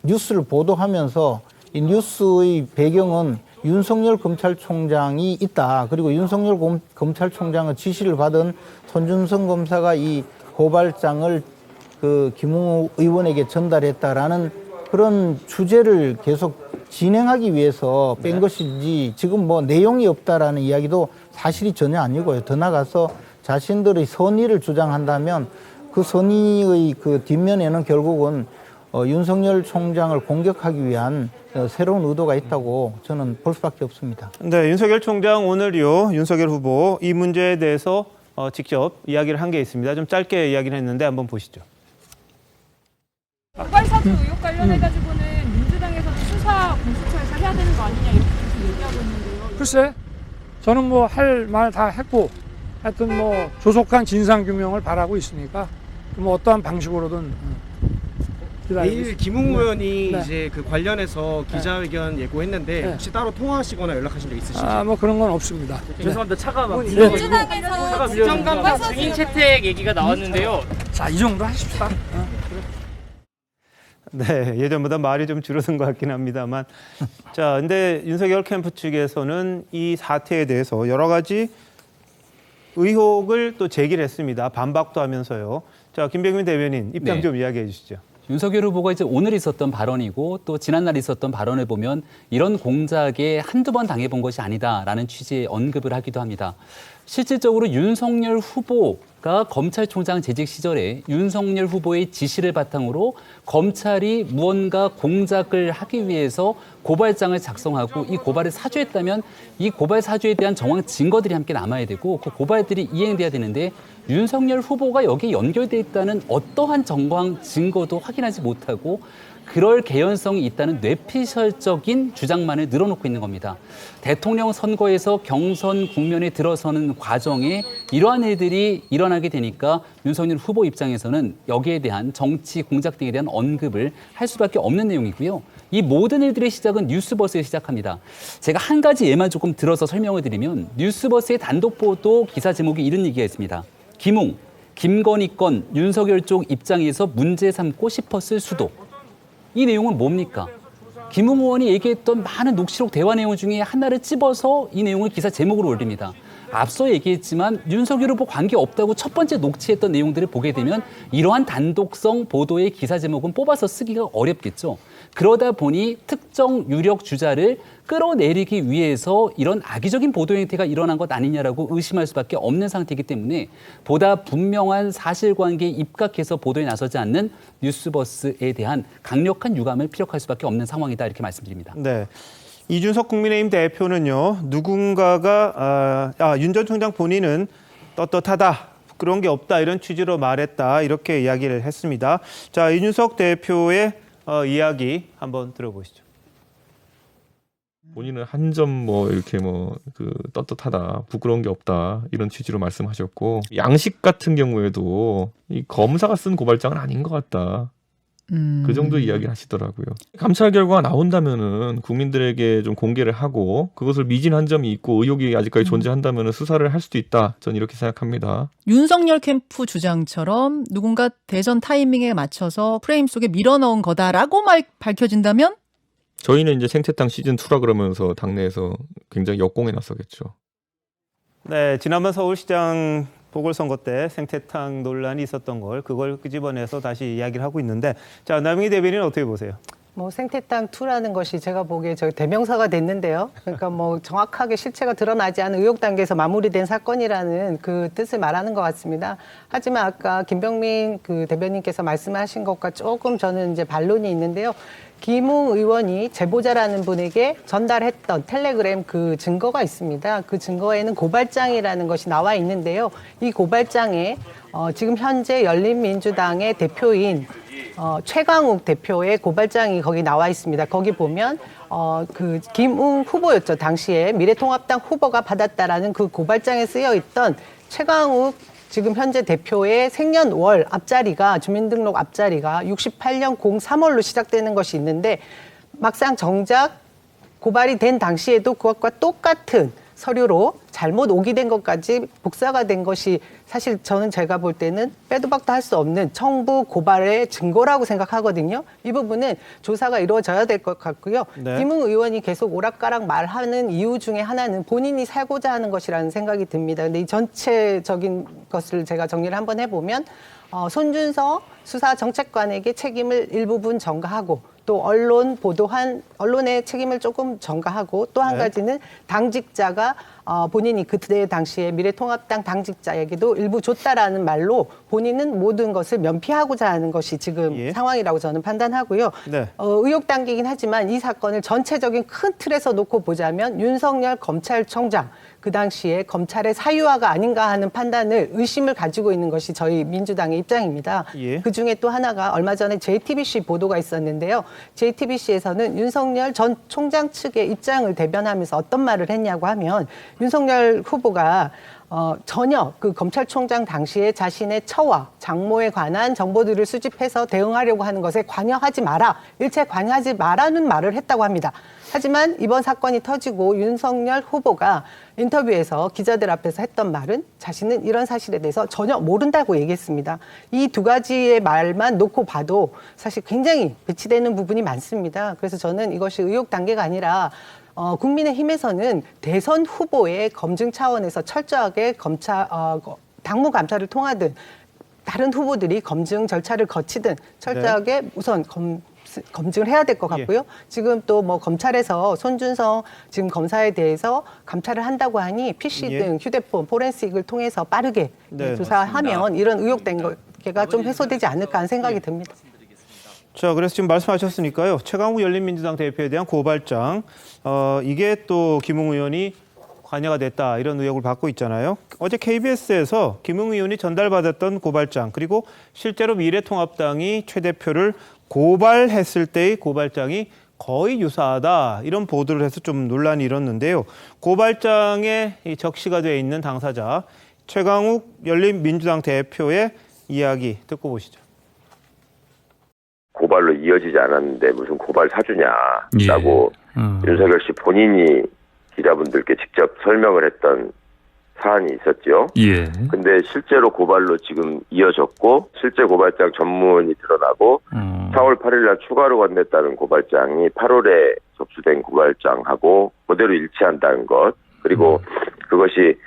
뉴스를 보도하면서 이 뉴스의 배경은 윤석열 검찰총장이 있다. 그리고 윤석열 검찰총장의 지시를 받은 손준성 검사가 이 고발장을 김웅 의원에게 전달했다라는 그런 주제를 계속 진행하기 위해서 뺀 것이지 지금 뭐 내용이 없다라는 이야기도 사실이 전혀 아니고요. 더 나아가서 자신들의 선의를 주장한다면 그 선의의 뒷면에는 결국은 윤석열 총장을 공격하기 위한 새로운 의도가 있다고 저는 볼 수밖에 없습니다. 네, 윤석열 총장 오늘요 윤석열 후보 이 문제에 대해서 직접 이야기를 한 게 있습니다. 좀 짧게 이야기를 했는데 한번 보시죠. 고발 사주 의혹 관련해가지고는 민주당에서는 수사 공수처에서 해야 되는 거 아니냐 이렇게 계속 얘기하고 있는데요. 글쎄, 저는 뭐 할 말 다 했고 하여튼 뭐 조속한 진상 규명을 바라고 있으니까 뭐 어떠한 방식으로든 내일 김웅 의원이 네. 이제 관련해서 기자회견 예고했는데 혹시 따로 통화하시거나 연락하신 적 있으신지? 뭐 그런 건 없습니다. 죄송합니다. 차가 막 민주당에서 국정감사 증인 채택 얘기가 나왔는데요. 자, 이 정도 하십시다. 네, 예전보다 말이 좀 줄어든 것 같긴 합니다만. 자, 근데 윤석열 캠프 측에서는 이 사태에 대해서 여러 가지 의혹을 또 제기를 했습니다. 반박도 하면서요. 자, 김병민 대변인 입장 네. 좀 이야기해 주시죠. 윤석열 후보가 이제 오늘 있었던 발언이고 또 지난날 있었던 발언을 보면 이런 공작에 한두 번 당해본 것이 아니다라는 취지의 언급을 하기도 합니다. 실질적으로 윤석열 후보가 검찰총장 재직 시절에 윤석열 후보의 지시를 바탕으로 검찰이 무언가 공작을 하기 위해서 고발장을 작성하고 이 고발을 사주했다면 이 고발 사주에 대한 정황 증거들이 함께 남아야 되고 그 고발들이 이행돼야 되는데 윤석열 후보가 여기에 연결돼 있다는 어떠한 정황 증거도 확인하지 못하고 그럴 개연성이 있다는 뇌피셜적인 주장만을 늘어놓고 있는 겁니다. 대통령 선거에서 경선 국면에 들어서는 과정에 이러한 일들이 일어나게 되니까 윤석열 후보 입장에서는 여기에 대한 정치 공작 등에 대한 언급을 할 수밖에 없는 내용이고요. 이 모든 일들의 시작은 뉴스버스에 시작합니다. 제가 한 가지 예만 조금 들어서 설명을 드리면 뉴스버스의 단독 보도 기사 제목이 이런 얘기가 있습니다. 김웅, 김건희 건 윤석열 쪽 입장에서 문제 삼고 싶었을 수도. 이 내용은 뭡니까? 김웅 의원이 얘기했던 많은 녹취록 대화 내용 중에 하나를 찝어서 이 내용을 기사 제목으로 올립니다. 앞서 얘기했지만 윤석열 후보 관계없다고 첫 번째 녹취했던 내용들을 보게 되면 이러한 단독성 보도의 기사 제목은 뽑아서 쓰기가 어렵겠죠. 그러다 보니 특정 유력 주자를 끌어내리기 위해서 이런 악의적인 보도 행태가 일어난 것 아니냐라고 의심할 수밖에 없는 상태이기 때문에 보다 분명한 사실관계에 입각해서 보도에 나서지 않는 뉴스버스에 대한 강력한 유감을 피력할 수밖에 없는 상황이다 이렇게 말씀드립니다. 네. 이준석 국민의힘 대표는요. 누군가가 윤 전 총장 본인은 떳떳하다. 그런 게 없다. 이런 취지로 말했다. 이렇게 이야기를 했습니다. 자, 이준석 대표의 이야기 한번 들어보시죠. 본인은 한 점 이렇게 떳떳하다, 부끄러운 게 없다 이런 취지로 말씀하셨고 양식 같은 경우에도 이 검사가 쓴 고발장은 아닌 것 같다. 그 정도 이야기를 하시더라고요. 감찰 결과가 나온다면은 국민들에게 좀 공개를 하고 그것을 미진한 점이 있고 의혹이 아직까지 존재한다면은 수사를 할 수도 있다. 저는 이렇게 생각합니다. 윤석열 캠프 주장처럼 누군가 대선 타이밍에 맞춰서 프레임 속에 밀어넣은 거다라고 밝혀진다면? 저희는 이제 생태탕 시즌2라 그러면서 당내에서 굉장히 역공에 나서겠죠. 네, 지난번 서울시장 보궐선거 때 생태탕 논란이 있었던 그걸 끄집어내서 다시 이야기를 하고 있는데 자, 남영희 대변인은 어떻게 보세요? 뭐 생태탕 2라는 것이 제가 보기에 저희 대명사가 됐는데요. 그러니까 뭐 정확하게 실체가 드러나지 않은 의혹 단계에서 마무리된 사건이라는 그 뜻을 말하는 것 같습니다. 하지만 아까 김병민 그 대변인께서 말씀하신 것과 조금 저는 이제 반론이 있는데요. 김웅 의원이 제보자라는 분에게 전달했던 텔레그램 그 증거가 있습니다. 그 증거에는 고발장이라는 것이 나와 있는데요. 이 고발장에 지금 현재 열린민주당의 대표인 최강욱 대표의 고발장이 거기 나와 있습니다. 거기 보면 그 김웅 후보였죠. 당시에 미래통합당 후보가 받았다라는 그 고발장에 쓰여 있던 최강욱 지금 현재 대표의 생년월 앞자리가 주민등록 앞자리가 68년 03월로 시작되는 것이 있는데 막상 정작 고발이 된 당시에도 그것과 똑같은 서류로 잘못 오기된 것까지 복사가 된 것이 사실 저는 제가 볼 때는 빼도 박도 할 수 없는 청부 고발의 증거라고 생각하거든요. 이 부분은 조사가 이루어져야 될 것 같고요. 네. 김웅 의원이 계속 오락가락 말하는 이유 중에 하나는 본인이 살고자 하는 것이라는 생각이 듭니다. 근데 이 전체적인 것을 제가 정리를 한번 해보면 손준성 수사정책관에게 책임을 일부분 전가하고 또 언론 보도한 언론의 책임을 조금 전가하고 또 한 가지는 당직자가 본인이 그때 당시에 미래통합당 당직자에게도 일부 줬다라는 말로 본인은 모든 것을 면피하고자 하는 것이 지금 상황이라고 저는 판단하고요. 네. 의혹 단계이긴 하지만 이 사건을 전체적인 큰 틀에서 놓고 보자면 윤석열 검찰총장 그 당시에 검찰의 사유화가 아닌가 하는 판단을 의심을 가지고 있는 것이 저희 민주당의 입장입니다. 그중에 또 하나가 얼마 전에 JTBC 보도가 있었는데요. JTBC에서는 윤석열 전 총장 측의 입장을 대변하면서 어떤 말을 했냐고 하면 윤석열 후보가 전혀 그 검찰총장 당시에 자신의 처와 장모에 관한 정보들을 수집해서 대응하려고 하는 것에 관여하지 마라, 일체 관여하지 마라는 말을 했다고 합니다. 하지만 이번 사건이 터지고 윤석열 후보가 인터뷰에서 기자들 앞에서 했던 말은 자신은 이런 사실에 대해서 전혀 모른다고 얘기했습니다. 이 두 가지의 말만 놓고 봐도 사실 굉장히 배치되는 부분이 많습니다. 그래서 저는 이것이 의혹 단계가 아니라 국민의힘에서는 대선 후보의 검증 차원에서 철저하게 당무 감찰을 통하든 다른 후보들이 검증 절차를 거치든 철저하게 우선 검증을 해야 될 것 같고요. 지금 또 뭐 검찰에서 손준성 지금 검사에 대해서 감찰을 한다고 하니 PC 등 휴대폰 포렌식을 통해서 빠르게 조사하면 맞습니다. 이런 의혹 단계가 좀 해소되지 않을까 하는 생각이 듭니다. 자, 그래서 지금 말씀하셨으니까요. 최강욱 열린민주당 대표에 대한 고발장, 이게 또 김웅 의원이 관여가 됐다 이런 의혹을 받고 있잖아요. 어제 KBS에서 김웅 의원이 전달받았던 고발장 그리고 실제로 미래통합당이 최 대표를 고발했을 때의 고발장이 거의 유사하다 이런 보도를 해서 좀 논란이 일었는데요. 고발장에 적시가 되어 있는 당사자 최강욱 열린민주당 대표의 이야기 듣고 보시죠. 고발로 이어지지 않았는데 무슨 고발 사주냐라고 윤석열 씨 본인이 기자분들께 직접 설명을 했던 사안이 있었죠. 근데 실제로 고발로 지금 이어졌고 실제 고발장 전문이 드러나고 4월 8일 날 추가로 건넸다는 고발장이 8월에 접수된 고발장하고 그대로 일치한다는 것 그리고 그것이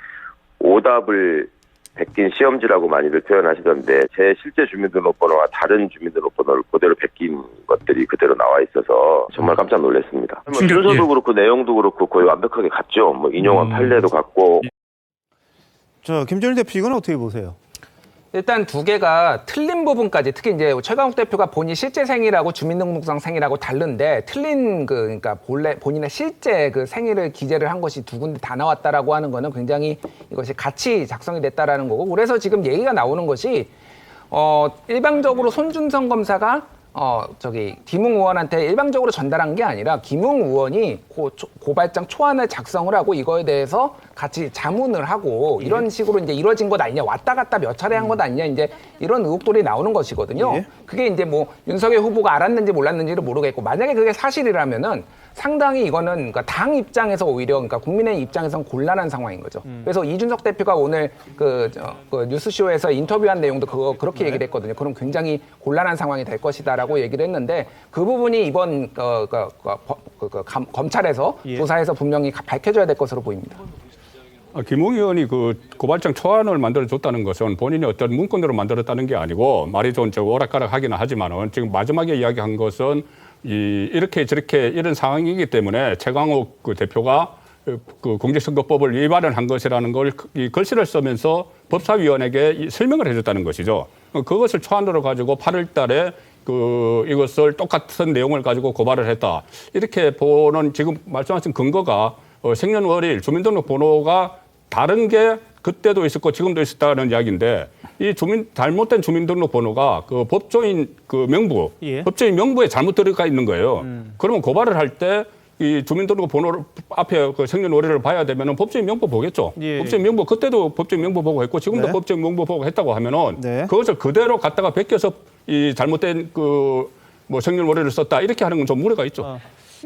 오답을 베낀 시험지라고 많이들 표현하시던데 제 실제 주민등록번호와 다른 주민등록번호를 그대로 베낀 것들이 그대로 나와 있어서 정말 깜짝 놀랐습니다. 순서도 그렇고 내용도 그렇고 거의 완벽하게 같죠. 뭐 인용한 판례도 같고. 자, 김준일 대표 이건 어떻게 보세요? 일단 두 개가 틀린 부분까지 특히 이제 최강욱 대표가 본인 실제 생일하고 주민등록상 생일하고 다른데 틀린 그러니까 본인의 실제 그 생일을 기재를 한 것이 두 군데 다 나왔다라고 하는 거는 굉장히 이것이 같이 작성이 됐다라는 거고 그래서 지금 얘기가 나오는 것이 일방적으로 손준성 검사가 김웅 의원한테 일방적으로 전달한 게 아니라 김웅 의원이 고발장 초안을 작성을 하고 이거에 대해서 같이 자문을 하고 이런 식으로 이제 이루어진 것 아니냐 왔다 갔다 몇 차례 한 것 아니냐 이제 이런 의혹들이 나오는 것이거든요. 그게 이제 뭐 윤석열 후보가 알았는지 몰랐는지를 모르겠고 만약에 그게 사실이라면은 상당히 이거는 그러니까 당 입장에서 오히려 그러니까 국민의 입장에서는 곤란한 상황인 거죠. 그래서 이준석 대표가 오늘 그 뉴스쇼에서 인터뷰한 내용도 그렇게 얘기를 했거든요. 그럼 굉장히 곤란한 상황이 될 것이다라고 얘기를 했는데 그 부분이 이번 검찰에서 조사에서 분명히 밝혀져야 될 것으로 보입니다. 김웅 의원이 그 고발장 초안을 만들어줬다는 것은 본인이 어떤 문건으로 만들었다는 게 아니고 말이 좀 오락가락 하기는 하지만은 지금 마지막에 이야기한 것은 이렇게 저렇게 이런 상황이기 때문에 최강욱 그 대표가 그 공직선거법을 위반을 한 것이라는 걸 이 글씨를 쓰면서 법사위원에게 설명을 해줬다는 것이죠. 그것을 초안으로 가지고 8월 달에 이것을 똑같은 내용을 가지고 고발을 했다. 이렇게 보는 지금 말씀하신 근거가 생년월일 주민등록번호가 다른 게 그때도 있었고 지금도 있었다는 이야기인데 이 잘못된 주민등록번호가 그 법조인 그 명부, 법조인 명부에 잘못 들어가 있는 거예요. 그러면 고발을 할 때 이 주민등록번호 앞에 그 생년월일을 봐야 되면은 법조인 명부 보겠죠. 법조인 명부 그때도 법조인 명부 보고 했고 지금도 법조인 명부 보고 했다고 하면은 그것을 그대로 갖다가 베껴서 이 잘못된 뭐 생년월일을 썼다 이렇게 하는 건 좀 무리가 있죠.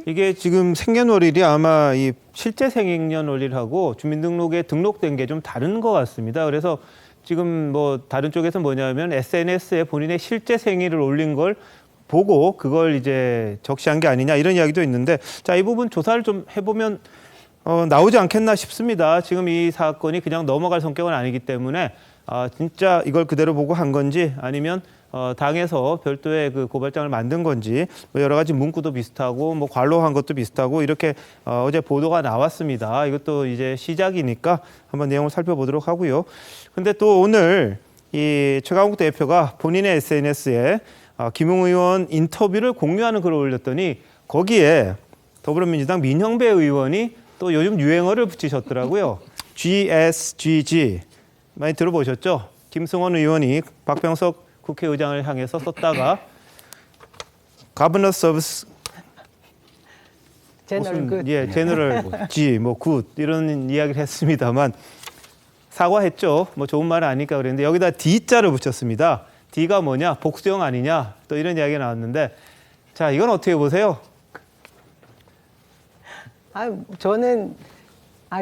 이게 지금 생년월일이 아마 이 실제 생년월일하고 주민등록에 등록된 게 좀 다른 것 같습니다. 그래서 지금 뭐 다른 쪽에서 뭐냐면 SNS에 본인의 실제 생일을 올린 걸 보고 그걸 이제 적시한 게 아니냐 이런 이야기도 있는데 자, 이 부분 조사를 좀 해보면 나오지 않겠나 싶습니다. 지금 이 사건이 그냥 넘어갈 성격은 아니기 때문에 진짜 이걸 그대로 보고 한 건지 아니면 당에서 별도의 그 고발장을 만든 건지 뭐 여러 가지 문구도 비슷하고 뭐 관로한 것도 비슷하고 이렇게 어제 보도가 나왔습니다. 이것도 이제 시작이니까 한번 내용을 살펴보도록 하고요. 근데 또 오늘 이 최강욱 대표가 본인의 SNS에 김웅 의원 인터뷰를 공유하는 글을 올렸더니 거기에 더불어민주당 민형배 의원이 또 요즘 유행어를 붙이셨더라고요. GSGG 많이 들어보셨죠? 김승원 의원이 박병석 국회의장을 향해서 썼다가 가버너 서비스 제너럴 G 뭐 굿 이런 이야기를 했습니다만 사과했죠. 뭐 좋은 말은 아니까 그랬는데 여기다 D자를 붙였습니다. D가 뭐냐? 복수형 아니냐? 또 이런 이야기가 나왔는데 자, 이건 어떻게 보세요? 저는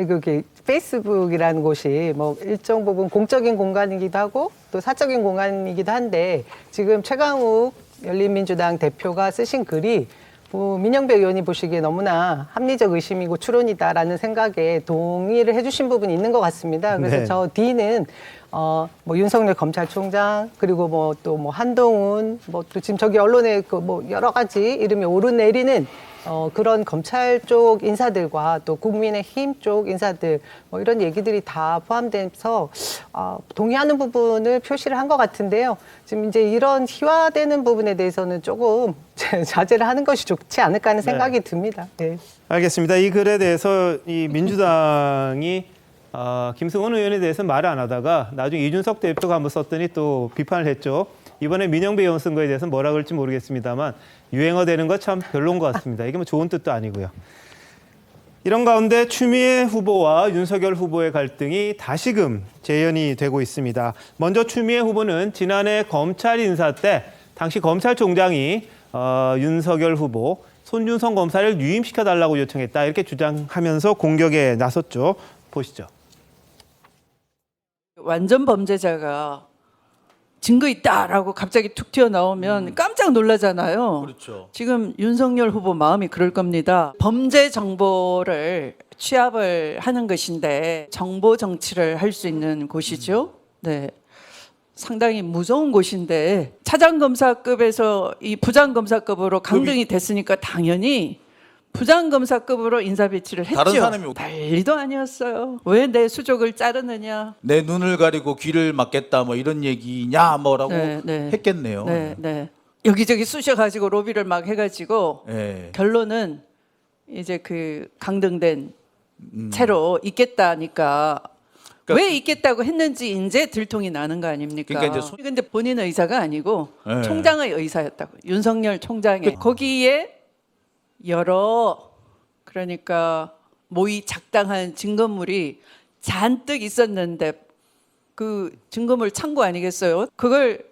그게 페이스북이라는 곳이 뭐 일정 부분 공적인 공간이기도 하고 또 사적인 공간이기도 한데 지금 최강욱 열린민주당 대표가 쓰신 글이 민영배 의원이 보시기에 너무나 합리적 의심이고 추론이다라는 생각에 동의를 해주신 부분이 있는 것 같습니다. 그래서 저 D는 뭐 윤석열 검찰총장 그리고 뭐 또 뭐 한동훈 뭐 또 지금 저기 언론에 그 뭐 여러 가지 이름이 오르내리는 그런 검찰 쪽 인사들과 또 국민의힘 쪽 인사들 뭐 이런 얘기들이 다 포함돼서 동의하는 부분을 표시를 한 것 같은데요. 지금 이제 이런 희화되는 부분에 대해서는 조금 자제를 하는 것이 좋지 않을까 하는 생각이 듭니다. 네. 알겠습니다. 이 글에 대해서 이 민주당이 김승원 의원에 대해서 말을 안 하다가 나중에 이준석 대표가 한번 썼더니 또 비판을 했죠. 이번에 민영배 의원 쓴 거에 대해서는 뭐라 그럴지 모르겠습니다만 유행어 되는 거 참 별로인 것 같습니다. 이게 뭐 좋은 뜻도 아니고요. 이런 가운데 추미애 후보와 윤석열 후보의 갈등이 다시금 재현이 되고 있습니다. 먼저 추미애 후보는 지난해 검찰 인사 때 당시 검찰총장이 윤석열 후보 손준성 검사를 유임시켜달라고 요청했다 이렇게 주장하면서 공격에 나섰죠. 보시죠. 완전 범죄자가 증거 있다라고 갑자기 툭 튀어나오면 깜짝 놀라잖아요. 그렇죠. 지금 윤석열 후보 마음이 그럴 겁니다. 범죄 정보를 취합을 하는 것인데 정보 정치를 할 수 있는 곳이죠. 네. 상당히 무서운 곳인데 차장검사급에서 이 부장검사급으로 강등이 됐으니까 당연히 부장검사급으로 인사 배치를 했죠. 다른 사람이 난리도 아니었어요. 왜 내 수족을 자르느냐. 내 눈을 가리고 귀를 막겠다 뭐 이런 얘기냐 뭐라고 했겠네요. 네. 여기저기 쑤셔가지고 로비를 막 해가지고 결론은 이제 그 강등된 채로 있겠다니까 왜 있겠다고 했는지 이제 들통이 나는 거 아닙니까? 근데 본인 의사가 아니고 총장의 의사였다고. 윤석열 총장의. 거기에 여러 그러니까 모의 작당한 증거물이 잔뜩 있었는데 그 증거물 창고 아니겠어요? 그걸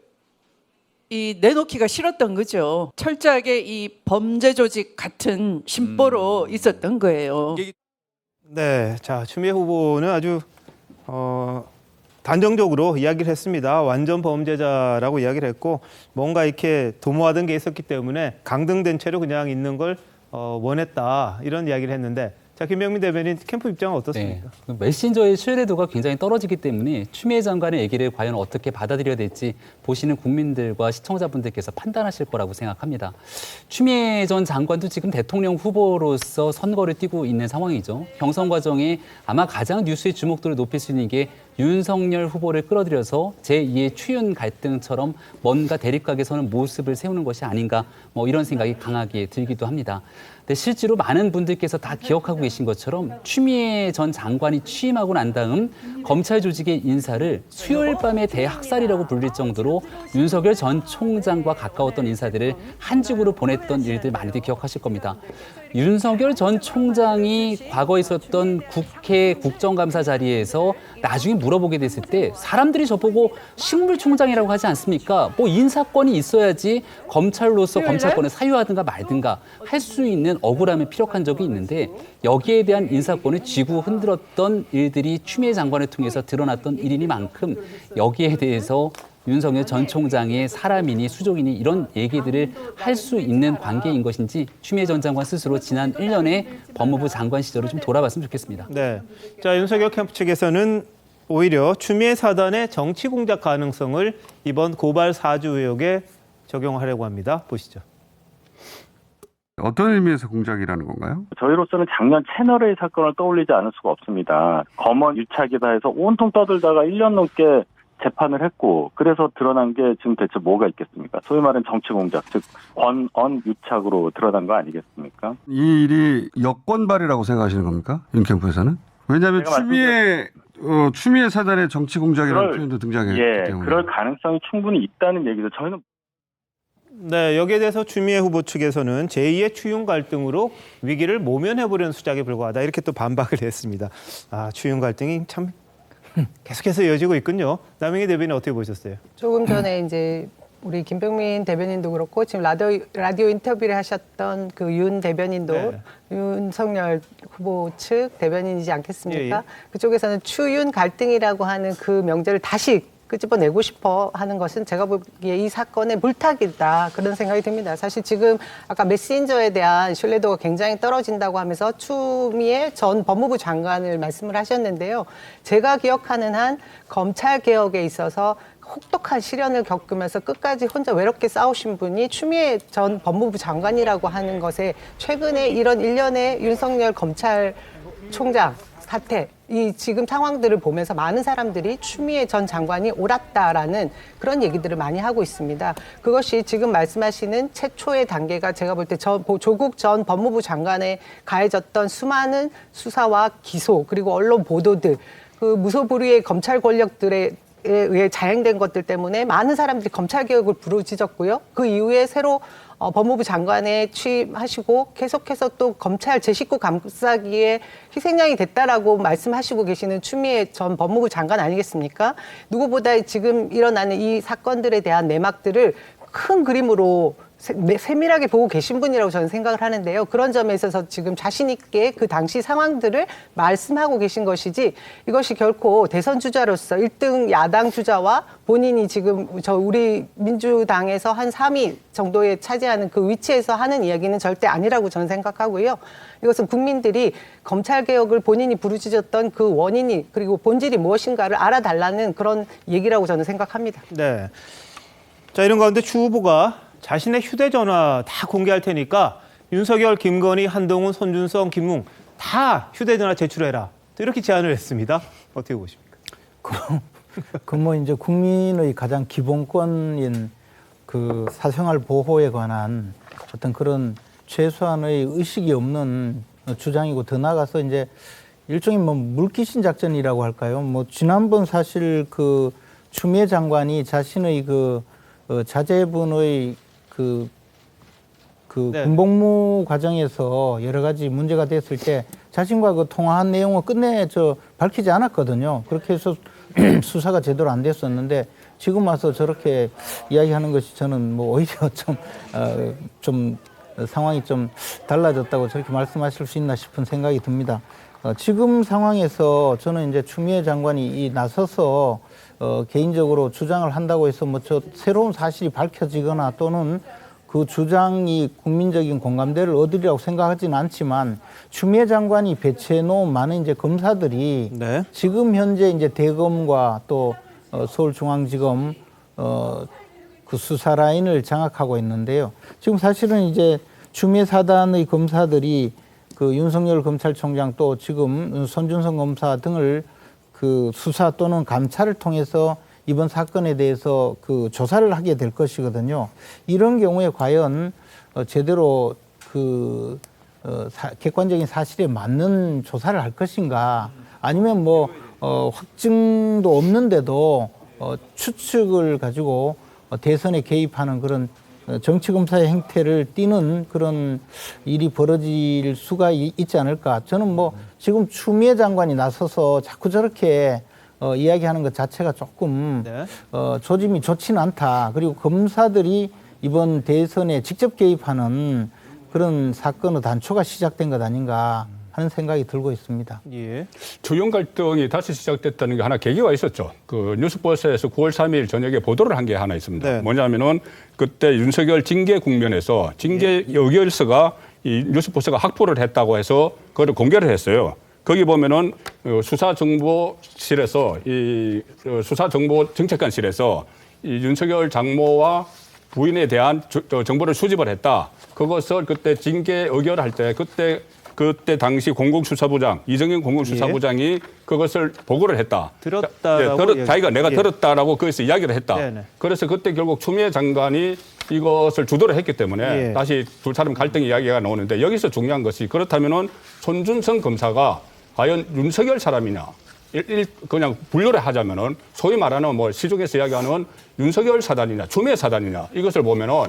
내놓기가 싫었던 거죠. 철저하게 이 범죄 조직 같은 심보로 있었던 거예요. 네, 자 추미애 후보는 아주 단정적으로 이야기를 했습니다. 완전 범죄자라고 이야기를 했고 뭔가 이렇게 도모하던 게 있었기 때문에 강등된 채로 그냥 있는 걸 원했다 이런 이야기를 했는데 자 김병민 대변인 캠프 입장은 어떻습니까? 네, 메신저의 신뢰도가 굉장히 떨어지기 때문에 추미애 장관의 얘기를 과연 어떻게 받아들여야 될지 보시는 국민들과 시청자분들께서 판단하실 거라고 생각합니다. 추미애 전 장관도 지금 대통령 후보로서 선거를 뛰고 있는 상황이죠. 경선 과정에 아마 가장 뉴스의 주목도를 높일 수 있는 게 윤석열 후보를 끌어들여서 제2의 추윤 갈등처럼 뭔가 대립각에 서는 모습을 세우는 것이 아닌가 뭐 이런 생각이 강하게 들기도 합니다. 근데 실제로 많은 분들께서 다 기억하고 계신 것처럼 추미애 전 장관이 취임하고 난 다음 검찰 조직의 인사를 수요일 밤의 대학살이라고 불릴 정도로 윤석열 전 총장과 가까웠던 인사들을 한 집으로 보냈던 일들 많이들 기억하실 겁니다. 윤석열 전 총장이 과거에 있었던 국회 국정감사 자리에서 나중에 물어보게 됐을 때 사람들이 저보고 식물총장이라고 하지 않습니까? 뭐 인사권이 있어야지 검찰로서 검찰권을 사유하든가 말든가 할 수 있는 억울함이 피력한 적이 있는데 여기에 대한 인사권을 쥐고 흔들었던 일들이 추미애 장관을 통해서 드러났던 일이니만큼 여기에 대해서 윤석열 전 총장의 사람이니 수족이니 이런 얘기들을 할 수 있는 관계인 것인지 추미애 전 장관 스스로 지난 1년의 법무부 장관 시절을 좀 돌아봤으면 좋겠습니다. 네. 자, 윤석열 캠프 측에서는 오히려 추미애 사단의 정치 공작 가능성을 이번 고발 사주 의혹에 적용하려고 합니다. 보시죠. 어떤 의미에서 공작이라는 건가요? 저희로서는 작년 채널A 사건을 떠올리지 않을 수가 없습니다. 검언 유착이다 해서 온통 떠들다가 1년 넘게 재판을 했고 그래서 드러난 게 지금 대체 뭐가 있겠습니까? 소위 말하는 정치 공작, 즉 권언 유착으로 드러난 거 아니겠습니까? 이 일이 여권발이라고 생각하시는 겁니까? 윤 캠프에서는? 왜냐하면 추미애 사단의 정치 공작이라는 표현도 등장했기 때문에. 그럴 가능성이 충분히 있다는 얘기죠. 저희는 네, 여기에 대해서 추미애 후보 측에서는 제2의 추윤 갈등으로 위기를 모면해보려는 수작에 불과하다 이렇게 또 반박을 했습니다. 아, 추윤 갈등이 참 계속해서 이어지고 있군요. 남영희 대변인 어떻게 보셨어요? 조금 전에 이제 우리 김병민 대변인도 그렇고 지금 라디오 인터뷰를 하셨던 그 윤 대변인도 윤석열 후보 측 대변인이지 않겠습니까? 그쪽에서는 추윤 갈등이라고 하는 그 명제를 다시 끄집어내고 싶어 하는 것은 제가 보기에 이 사건의 물타기다 그런 생각이 듭니다. 사실 지금 아까 메신저에 대한 신뢰도가 굉장히 떨어진다고 하면서 추미애 전 법무부 장관을 말씀을 하셨는데요. 제가 기억하는 한 검찰개혁에 있어서 혹독한 시련을 겪으면서 끝까지 혼자 외롭게 싸우신 분이 추미애 전 법무부 장관이라고 하는 것에 최근에 이런 일련의 윤석열 검찰총장 사태, 이 지금 상황들을 보면서 많은 사람들이 추미애 전 장관이 옳았다라는 그런 얘기들을 많이 하고 있습니다. 그것이 지금 말씀하시는 최초의 단계가 제가 볼 때 조국 전 법무부 장관에 가해졌던 수많은 수사와 기소 그리고 언론 보도들 그 무소불위의 검찰 권력들에 의해 자행된 것들 때문에 많은 사람들이 검찰개혁을 부르짖었고요. 그 이후에 새로 법무부 장관에 취임하시고 계속해서 또 검찰 제 식구 감싸기에 희생양이 됐다라고 말씀하시고 계시는 추미애 전 법무부 장관 아니겠습니까? 누구보다 지금 일어나는 이 사건들에 대한 내막들을 큰 그림으로 세밀하게 보고 계신 분이라고 저는 생각을 하는데요. 그런 점에 있어서 지금 자신 있게 그 당시 상황들을 말씀하고 계신 것이지 이것이 결코 대선 주자로서 1등 야당 주자와 본인이 지금 우리 민주당에서 한 3위 정도에 차지하는 그 위치에서 하는 이야기는 절대 아니라고 저는 생각하고요. 이것은 국민들이 검찰개혁을 본인이 부르짖었던 그 원인이 그리고 본질이 무엇인가를 알아달라는 그런 얘기라고 저는 생각합니다. 네. 자, 이런 가운데 추 후보가 자신의 휴대전화 다 공개할 테니까 윤석열, 김건희, 한동훈, 손준성, 김웅 다 휴대전화 제출해라. 이렇게 제안을 했습니다. 어떻게 보십니까? 그 뭐 이제 국민의 가장 기본권인 그 사생활 보호에 관한 어떤 그런 최소한의 의식이 없는 주장이고 더 나아가서 이제 일종의 뭐 물귀신 작전이라고 할까요? 뭐 지난번 사실 그 추미애 장관이 자신의 그 자제분의 군복무 과정에서 여러 가지 문제가 됐을 때 자신과 그 통화한 내용을 끝내 밝히지 않았거든요. 그렇게 해서 수사가 제대로 안 됐었는데 지금 와서 저렇게 이야기하는 것이 저는 뭐 오히려 좀 상황이 좀 달라졌다고 저렇게 말씀하실 수 있나 싶은 생각이 듭니다. 지금 상황에서 저는 이제 추미애 장관이 나서서 개인적으로 주장을 한다고 해서 뭐 새로운 사실이 밝혀지거나 또는 그 주장이 국민적인 공감대를 얻으리라고 생각하지는 않지만 추미애 장관이 배치해 놓은 많은 이제 검사들이 지금 현재 이제 대검과 또 서울중앙지검 그 수사 라인을 장악하고 있는데요. 지금 사실은 이제 추미애 사단의 검사들이 그 윤석열 검찰총장 또 지금 손준성 검사 등을 그 수사 또는 감찰을 통해서 이번 사건에 대해서 그 조사를 하게 될 것이거든요. 이런 경우에 과연 제대로 그 객관적인 사실에 맞는 조사를 할 것인가, 아니면 뭐 확증도 없는데도 추측을 가지고 대선에 개입하는 그런 정치검사의 행태를 띠는 그런 일이 벌어질 수가 있지 않을까. 저는 뭐 지금 추미애 장관이 나서서 자꾸 저렇게 이야기하는 것 자체가 조금 조짐이 좋지는 않다. 그리고 검사들이 이번 대선에 직접 개입하는 그런 사건의 단초가 시작된 것 아닌가 하는 생각이 들고 있습니다. 예. 주요 갈등이 다시 시작됐다는 게 하나 계기가 있었죠. 그 뉴스버스에서 9월 3일 저녁에 보도를 한 게 하나 있습니다. 네. 뭐냐면은 그때 윤석열 징계 국면에서 징계 의결서가 이 뉴스버스가 확보를 했다고 해서 그걸 공개를 했어요. 거기 보면은 수사정보실에서 이 수사정보정책관실에서 이 윤석열 장모와 부인에 대한 정보를 수집을 했다. 그것을 그때 징계 의결할 때 그때 당시 공공수사부장 이정현 공공수사부장이 그것을 보고를 했다. 들었다라고 자기가 내가 들었다라고 거기서 이야기를 했다. 네네. 그래서 그때 결국 추미애 장관이 이것을 주도를 했기 때문에 다시 두 사람 갈등 이야기가 나오는데, 여기서 중요한 것이 그렇다면은 손준성 검사가 과연 윤석열 사람이냐, 그냥 분류를 하자면은 소위 말하는 뭐 시중에서 이야기하는 윤석열 사단이냐 추미애 사단이냐, 이것을 보면은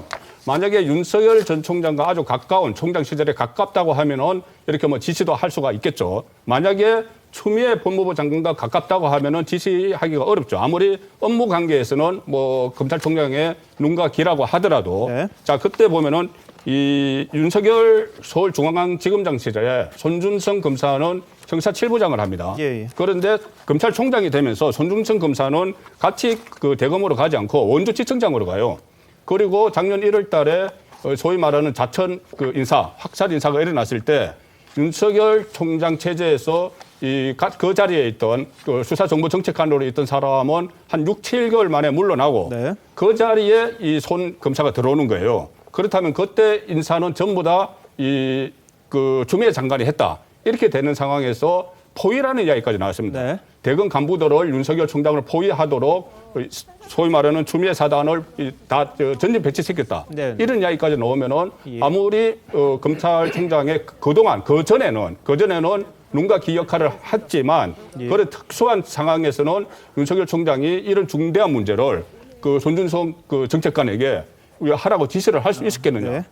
만약에 윤석열 전 총장과 아주 가까운 총장 시절에 가깝다고 하면은 이렇게 뭐 지시도 할 수가 있겠죠. 만약에 추미애 법무부 장관과 가깝다고 하면은 지시하기가 어렵죠. 아무리 업무 관계에서는 뭐 검찰총장의 눈과 귀라고 하더라도 자, 그때 보면은 이 윤석열 서울중앙지검장 시절에 손준성 검사는 형사 7부장을 합니다. 그런데 검찰총장이 되면서 손준성 검사는 같이 그 대검으로 가지 않고 원주지청장으로 가요. 그리고 작년 1월 달에 소위 말하는 자천 그 인사, 확살 인사가 일어났을 때 윤석열 총장 체제에서 그 자리에 있던 그 수사정보정책관으로 있던 사람은 한 6, 7개월 만에 물러나고 그 자리에 이 손 검사가 들어오는 거예요. 그렇다면 그때 인사는 전부 다 그 추미애 장관이 했다. 이렇게 되는 상황에서 포위라는 이야기까지 나왔습니다. 대검 간부들을 윤석열 총장을 포위하도록 소위 말하는 추미애 사단을 다 전진 배치시켰다. 이런 이야기까지 나오면은 아무리 검찰총장의 그동안 그 전에는 눈과 귀 역할을 했지만 그런 특수한 상황에서는 윤석열 총장이 이런 중대한 문제를 그 손준성 그 정책관에게 하라고 지시를 할 수 있었겠느냐.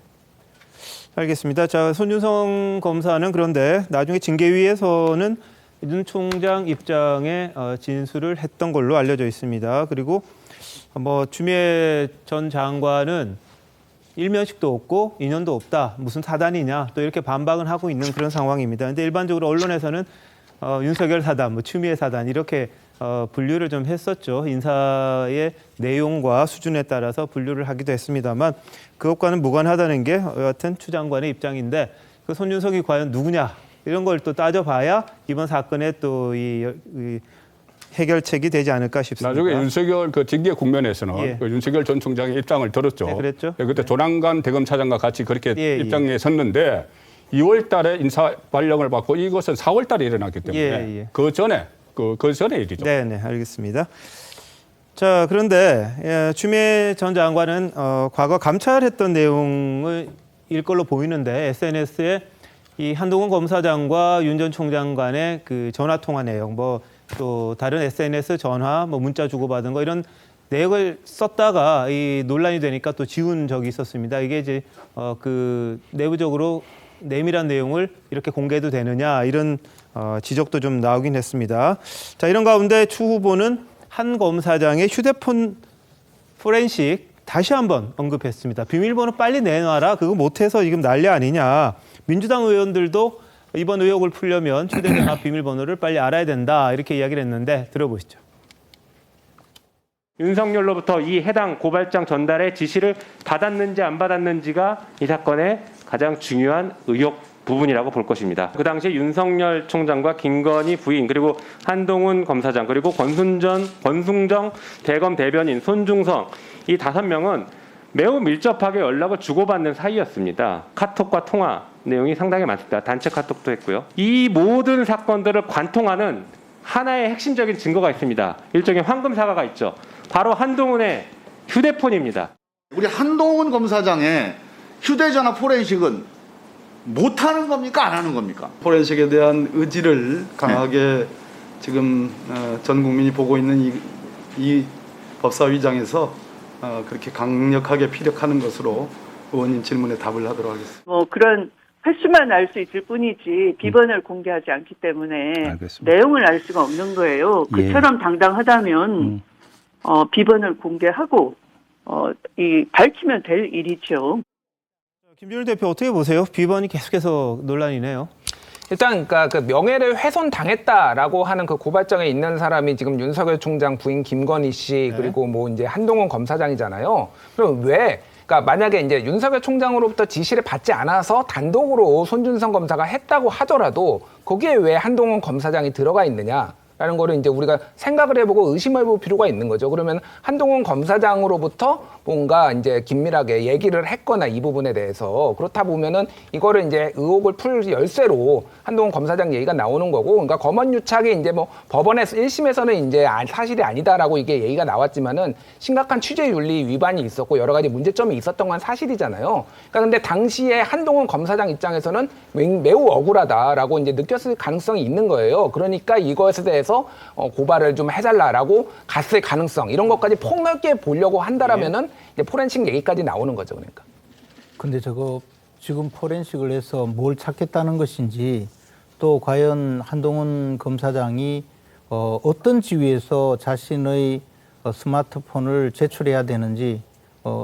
알겠습니다. 자, 손준성 검사는 그런데 나중에 징계위에서는 윤 총장 입장에 진술을 했던 걸로 알려져 있습니다. 그리고 뭐 추미애 전 장관은 일면식도 없고 인연도 없다. 무슨 사단이냐. 또 이렇게 반박을 하고 있는 그런 상황입니다. 그런데 일반적으로 언론에서는 윤석열 사단, 뭐 추미애 사단 이렇게 분류를 좀 했었죠. 인사의 내용과 수준에 따라서 분류를 하기도 했습니다만 그것과는 무관하다는 게 여하튼 추 장관의 입장인데 그 손준성이 과연 누구냐 이런 걸 또 따져봐야 이번 사건에 또 이 해결책이 되지 않을까 싶습니다. 나중에 윤석열 그 징계 국면에서는 그 윤석열 전 총장의 입장을 들었죠. 그랬죠. 그때 조남관 대검차장과 같이 그렇게 입장에 섰는데 2월 달에 인사 발령을 받고 이것은 4월 달에 일어났기 때문에 그 전에 일이죠. 네, 알겠습니다. 자, 그런데 추미애 전 장관은 과거 감찰했던 내용을 일 걸로 보이는데 SNS에 이 한동훈 검사장과 윤 전 총장 간의 그 전화 통화 내용, 뭐 또 다른 SNS 전화, 뭐 문자 주고받은 거 이런 내용을 썼다가 이 논란이 되니까 또 지운 적이 있었습니다. 이게 이제 그 내부적으로 내밀한 내용을 이렇게 공개해도 되느냐 이런 지적도 좀 나오긴 했습니다. 자, 이런 가운데 추 후보는 한 검사장의 휴대폰 포렌식 다시 한번 언급했습니다. 비밀번호 빨리 내놔라. 그거 못해서 지금 난리 아니냐. 민주당 의원들도 이번 의혹을 풀려면 휴대전화 비밀번호를 빨리 알아야 된다. 이렇게 이야기를 했는데 들어보시죠. 윤석열로부터 이 해당 고발장 전달의 지시를 받았는지 안 받았는지가 이 사건의 가장 중요한 의혹 부분이라고 볼 것입니다. 그 당시 윤석열 총장과 김건희 부인 그리고 한동훈 검사장 그리고 권순정 대검 대변인 손중성 이 5명은 매우 밀접하게 연락을 주고받는 사이였습니다. 카톡과 통화 내용이 상당히 많습니다. 단체 카톡도 했고요. 이 모든 사건들을 관통하는 하나의 핵심적인 증거가 있습니다. 일종의 황금사과가 있죠. 바로 한동훈의 휴대폰입니다. 우리 한동훈 검사장의 휴대전화 포렌식은 못하는 겁니까? 안 하는 겁니까? 포렌식에 대한 의지를 강하게 지금 전 국민이 보고 있는 이 법사위장에서 그렇게 강력하게 피력하는 것으로 의원님 질문에 답을 하도록 하겠습니다. 뭐 그런 횟수만 알 수 있을 뿐이지 비번을 공개하지 않기 때문에 알겠습니다. 내용을 알 수가 없는 거예요. 그처럼 당당하다면 비번을 공개하고 밝히면 될 일이죠. 김준일 대표 어떻게 보세요? 비번이 계속해서 논란이네요. 일단 그러니까 그 명예를 훼손당했다라고 하는 그 고발장에 있는 사람이 지금 윤석열 총장 부인 김건희 씨 그리고 뭐 이제 한동훈 검사장이잖아요. 그럼 왜? 그러니까 만약에 이제 윤석열 총장으로부터 지시를 받지 않아서 단독으로 손준성 검사가 했다고 하더라도 거기에 왜 한동훈 검사장이 들어가 있느냐? 라는 거를 이제 우리가 생각을 해보고 의심을 해볼 필요가 있는 거죠. 그러면 한동훈 검사장으로부터 뭔가 이제 긴밀하게 얘기를 했거나 이 부분에 대해서 그렇다 보면은 이거를 이제 의혹을 풀 열쇠로 한동훈 검사장 얘기가 나오는 거고, 그러니까 검언유착이 이제 뭐 법원에서 1심에서는 이제 사실이 아니다라고 이게 얘기가 나왔지만은 심각한 취재윤리 위반이 있었고 여러 가지 문제점이 있었던 건 사실이잖아요. 그러니까 근데 당시에 한동훈 검사장 입장에서는 매우 억울하다라고 이제 느꼈을 가능성이 있는 거예요. 그러니까 이것에 대해서 고발을 좀 해달라라고 갔을 가능성 이런 것까지 폭넓게 보려고 한다라면은 이제 포렌식 얘기까지 나오는 거죠, 그러니까. 근데 저거 지금 포렌식을 해서 뭘 찾겠다는 것인지 또 과연 한동훈 검사장이 어떤 지위에서 자신의 스마트폰을 제출해야 되는지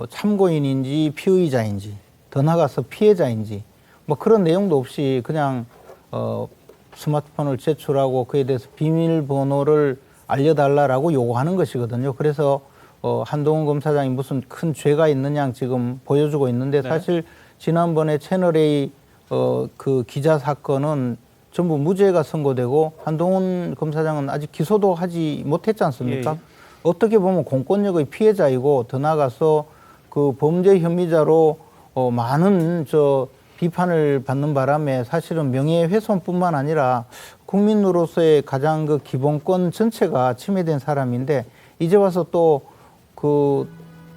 참고인인지 피의자인지 더 나아가서 피해자인지 뭐 그런 내용도 없이 그냥 스마트폰을 제출하고 그에 대해서 비밀번호를 알려달라고 요구하는 것이거든요. 그래서 한동훈 검사장이 무슨 큰 죄가 있느냐 지금 보여주고 있는데 사실 지난번에 채널A 그 기자 사건은 전부 무죄가 선고되고 한동훈 검사장은 아직 기소도 하지 못했지 않습니까? 어떻게 보면 공권력의 피해자이고 더 나아가서 그 범죄 혐의자로 많은 비판을 받는 바람에 사실은 명예훼손뿐만 아니라 국민으로서의 가장 그 기본권 전체가 침해된 사람인데 이제 와서 또 그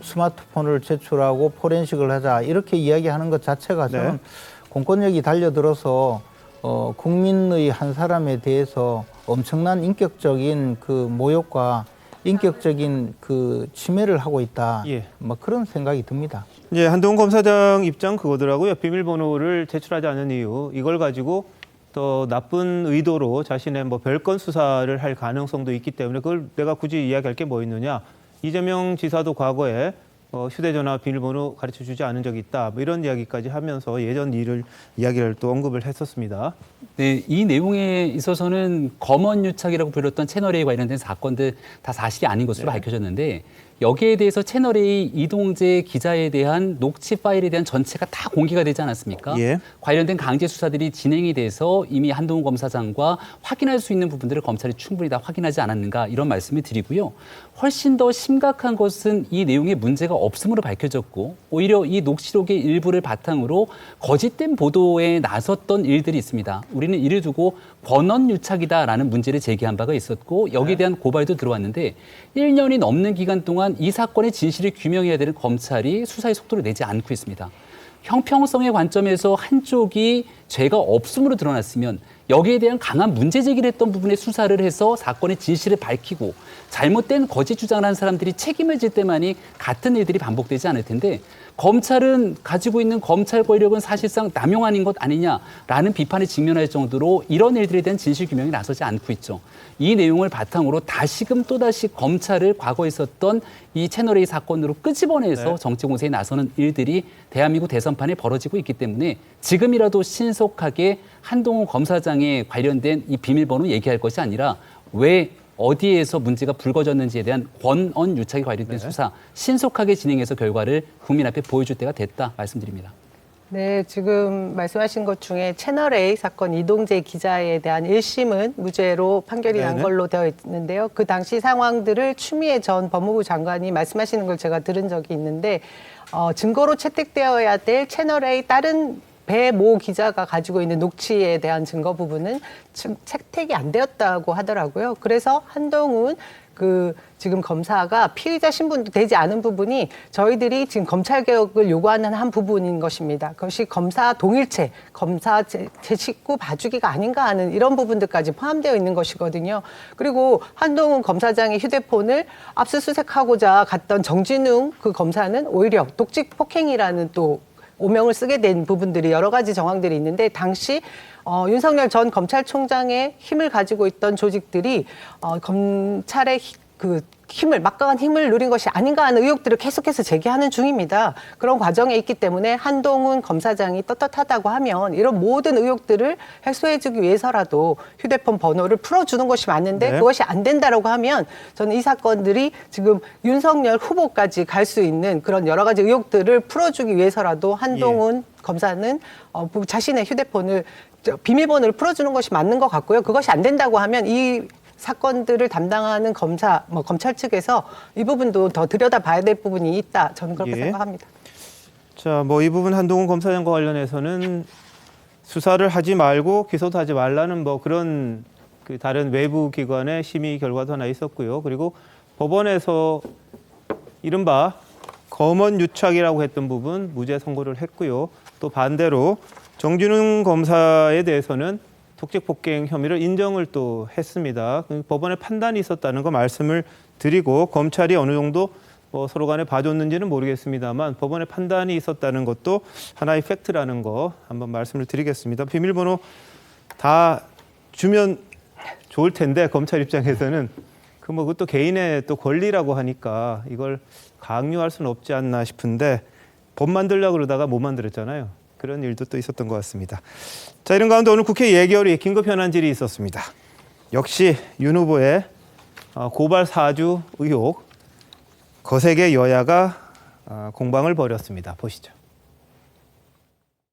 스마트폰을 제출하고 포렌식을 하자 이렇게 이야기하는 것 자체가 저는 공권력이 달려들어서 국민의 한 사람에 대해서 엄청난 인격적인 그 모욕과 인격적인 그 침해를 하고 있다. 뭐 그런 생각이 듭니다. 이제 한동훈 검사장 입장 그거더라고요. 비밀번호를 제출하지 않은 이유 이걸 가지고 더 나쁜 의도로 자신의 뭐 별건 수사를 할 가능성도 있기 때문에 그걸 내가 굳이 이야기할 게 뭐 있느냐. 이재명 지사도 과거에 휴대전화 비밀번호 가르쳐주지 않은 적이 있다. 뭐 이런 이야기까지 하면서 예전 이야기를 또 언급을 했었습니다. 네, 이 내용에 있어서는 검언유착이라고 불렸던 채널A 관련된 사건들 다 사실이 아닌 것으로 밝혀졌는데 여기에 대해서 채널A 이동재 기자에 대한 녹취 파일에 대한 전체가 다 공개가 되지 않았습니까? 관련된 강제 수사들이 진행이 돼서 이미 한동훈 검사장과 확인할 수 있는 부분들을 검찰이 충분히 다 확인하지 않았는가 이런 말씀을 드리고요. 훨씬 더 심각한 것은 이 내용에 문제가 없음으로 밝혀졌고 오히려 이 녹취록의 일부를 바탕으로 거짓된 보도에 나섰던 일들이 있습니다. 우리는 이를 두고 권언유착이다라는 문제를 제기한 바가 있었고 여기에 대한 고발도 들어왔는데 1년이 넘는 기간 동안 이 사건의 진실을 규명해야 되는 검찰이 수사의 속도를 내지 않고 있습니다. 형평성의 관점에서 한쪽이 죄가 없음으로 드러났으면 여기에 대한 강한 문제 제기를 했던 부분에 수사를 해서 사건의 진실을 밝히고 잘못된 거짓 주장을 한 사람들이 책임을 질 때만이 같은 일들이 반복되지 않을 텐데 검찰은 가지고 있는 검찰 권력은 사실상 남용하는 것 아니냐라는 비판에 직면할 정도로 이런 일들에 대한 진실 규명이 나서지 않고 있죠. 이 내용을 바탕으로 다시금 또다시 검찰을 과거에 있었던 이 채널A 사건으로 끄집어내서 정치 공세에 나서는 일들이 대한민국 대선판에 벌어지고 있기 때문에 지금이라도 신속하게 한동훈 검사장에 관련된 이 비밀번호 얘기할 것이 아니라 왜 어디에서 문제가 불거졌는지에 대한 권언유착에 관련된 수사 신속하게 진행해서 결과를 국민 앞에 보여줄 때가 됐다 말씀드립니다. 네, 지금 말씀하신 것 중에 채널A 사건 이동재 기자에 대한 1심은 무죄로 판결이 난 네네. 걸로 되어 있는데요. 그 당시 상황들을 추미애 전 법무부 장관이 말씀하시는 걸 제가 들은 적이 있는데 증거로 채택되어야 될 채널A 다른 배모 기자가 가지고 있는 녹취에 대한 증거 부분은 채택이 안 되었다고 하더라고요. 그래서 한동훈 지금 검사가 피의자 신분도 되지 않은 부분이 저희들이 지금 검찰 개혁을 요구하는 한 부분인 것입니다. 그것이 검사 동일체, 검사 제 식구 봐주기가 아닌가 하는 이런 부분들까지 포함되어 있는 것이거든요. 그리고 한동훈 검사장의 휴대폰을 압수수색하고자 갔던 정진웅 그 검사는 오히려 독직 폭행이라는 또 오명을 쓰게 된 부분들이 여러 가지 정황들이 있는데 당시 윤석열 전 검찰총장의 힘을 가지고 있던 조직들이 검찰의 막강한 힘을 누린 것이 아닌가 하는 의혹들을 계속해서 제기하는 중입니다. 그런 과정에 있기 때문에 한동훈 검사장이 떳떳하다고 하면 이런 모든 의혹들을 해소해주기 위해서라도 휴대폰 번호를 풀어주는 것이 맞는데 네. 그것이 안 된다라고 하면 저는 이 사건들이 지금 윤석열 후보까지 갈 수 있는 그런 여러 가지 의혹들을 풀어주기 위해서라도 한동훈 검사는 자신의 휴대폰을 비밀번호를 풀어주는 것이 맞는 것 같고요. 그것이 안 된다고 하면 이 사건들을 담당하는 검찰 측에서 이 부분도 더 들여다봐야 될 부분이 있다. 저는 그렇게 생각합니다. 자, 이 부분 한동훈 검사장과 관련해서는 수사를 하지 말고 기소도 하지 말라는 그런 다른 외부 기관의 심의 결과도 하나 있었고요. 그리고 법원에서 이른바 검언 유착이라고 했던 부분 무죄 선고를 했고요. 또 반대로 정진웅 검사에 대해서는 독직 폭행 혐의를 인정을 또 했습니다. 법원의 판단이 있었다는 거 말씀을 드리고 검찰이 어느 정도 서로 간에 봐줬는지는 모르겠습니다만 법원의 판단이 있었다는 것도 하나의 팩트라는 거 한번 말씀을 드리겠습니다. 비밀번호 다 주면 좋을 텐데 검찰 입장에서는 그것도 개인의 또 권리라고 하니까 이걸 강요할 수는 없지 않나 싶은데 법 만들려고 그러다가 못 만들었잖아요. 그런 일도 또 있었던 것 같습니다. 자, 이런 가운데 오늘 국회 예결위 긴급 현안질이 있었습니다. 역시 윤 후보의 고발 사주 의혹, 거세게 여야가 공방을 벌였습니다. 보시죠.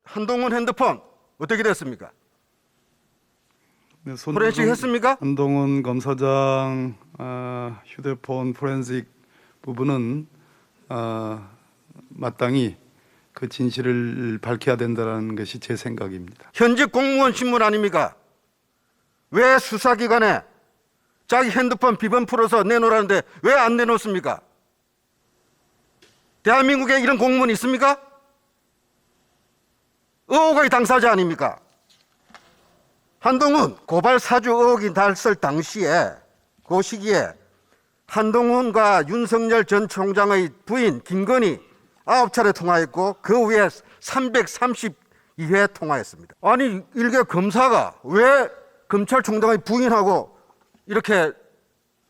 한동훈 핸드폰 어떻게 됐습니까? 네, 포렌식 했습니까? 한동훈 검사장 휴대폰 포렌식 부분은 마땅히 그 진실을 밝혀야 된다는 것이 제 생각입니다. 현직 공무원 신문 아닙니까? 왜 수사기관에 자기 핸드폰 비번 풀어서 내놓으라는데 왜 안 내놓습니까? 대한민국에 이런 공무원 있습니까? 의혹의 당사자 아닙니까? 한동훈 고발 사주 의혹이 났을 당시에 그 시기에 한동훈과 윤석열 전 총장의 부인 김건희 9차례 통화했고 그 후에 332회 통화했습니다. 아니 일개 검사가 왜 검찰총장의 부인하고 이렇게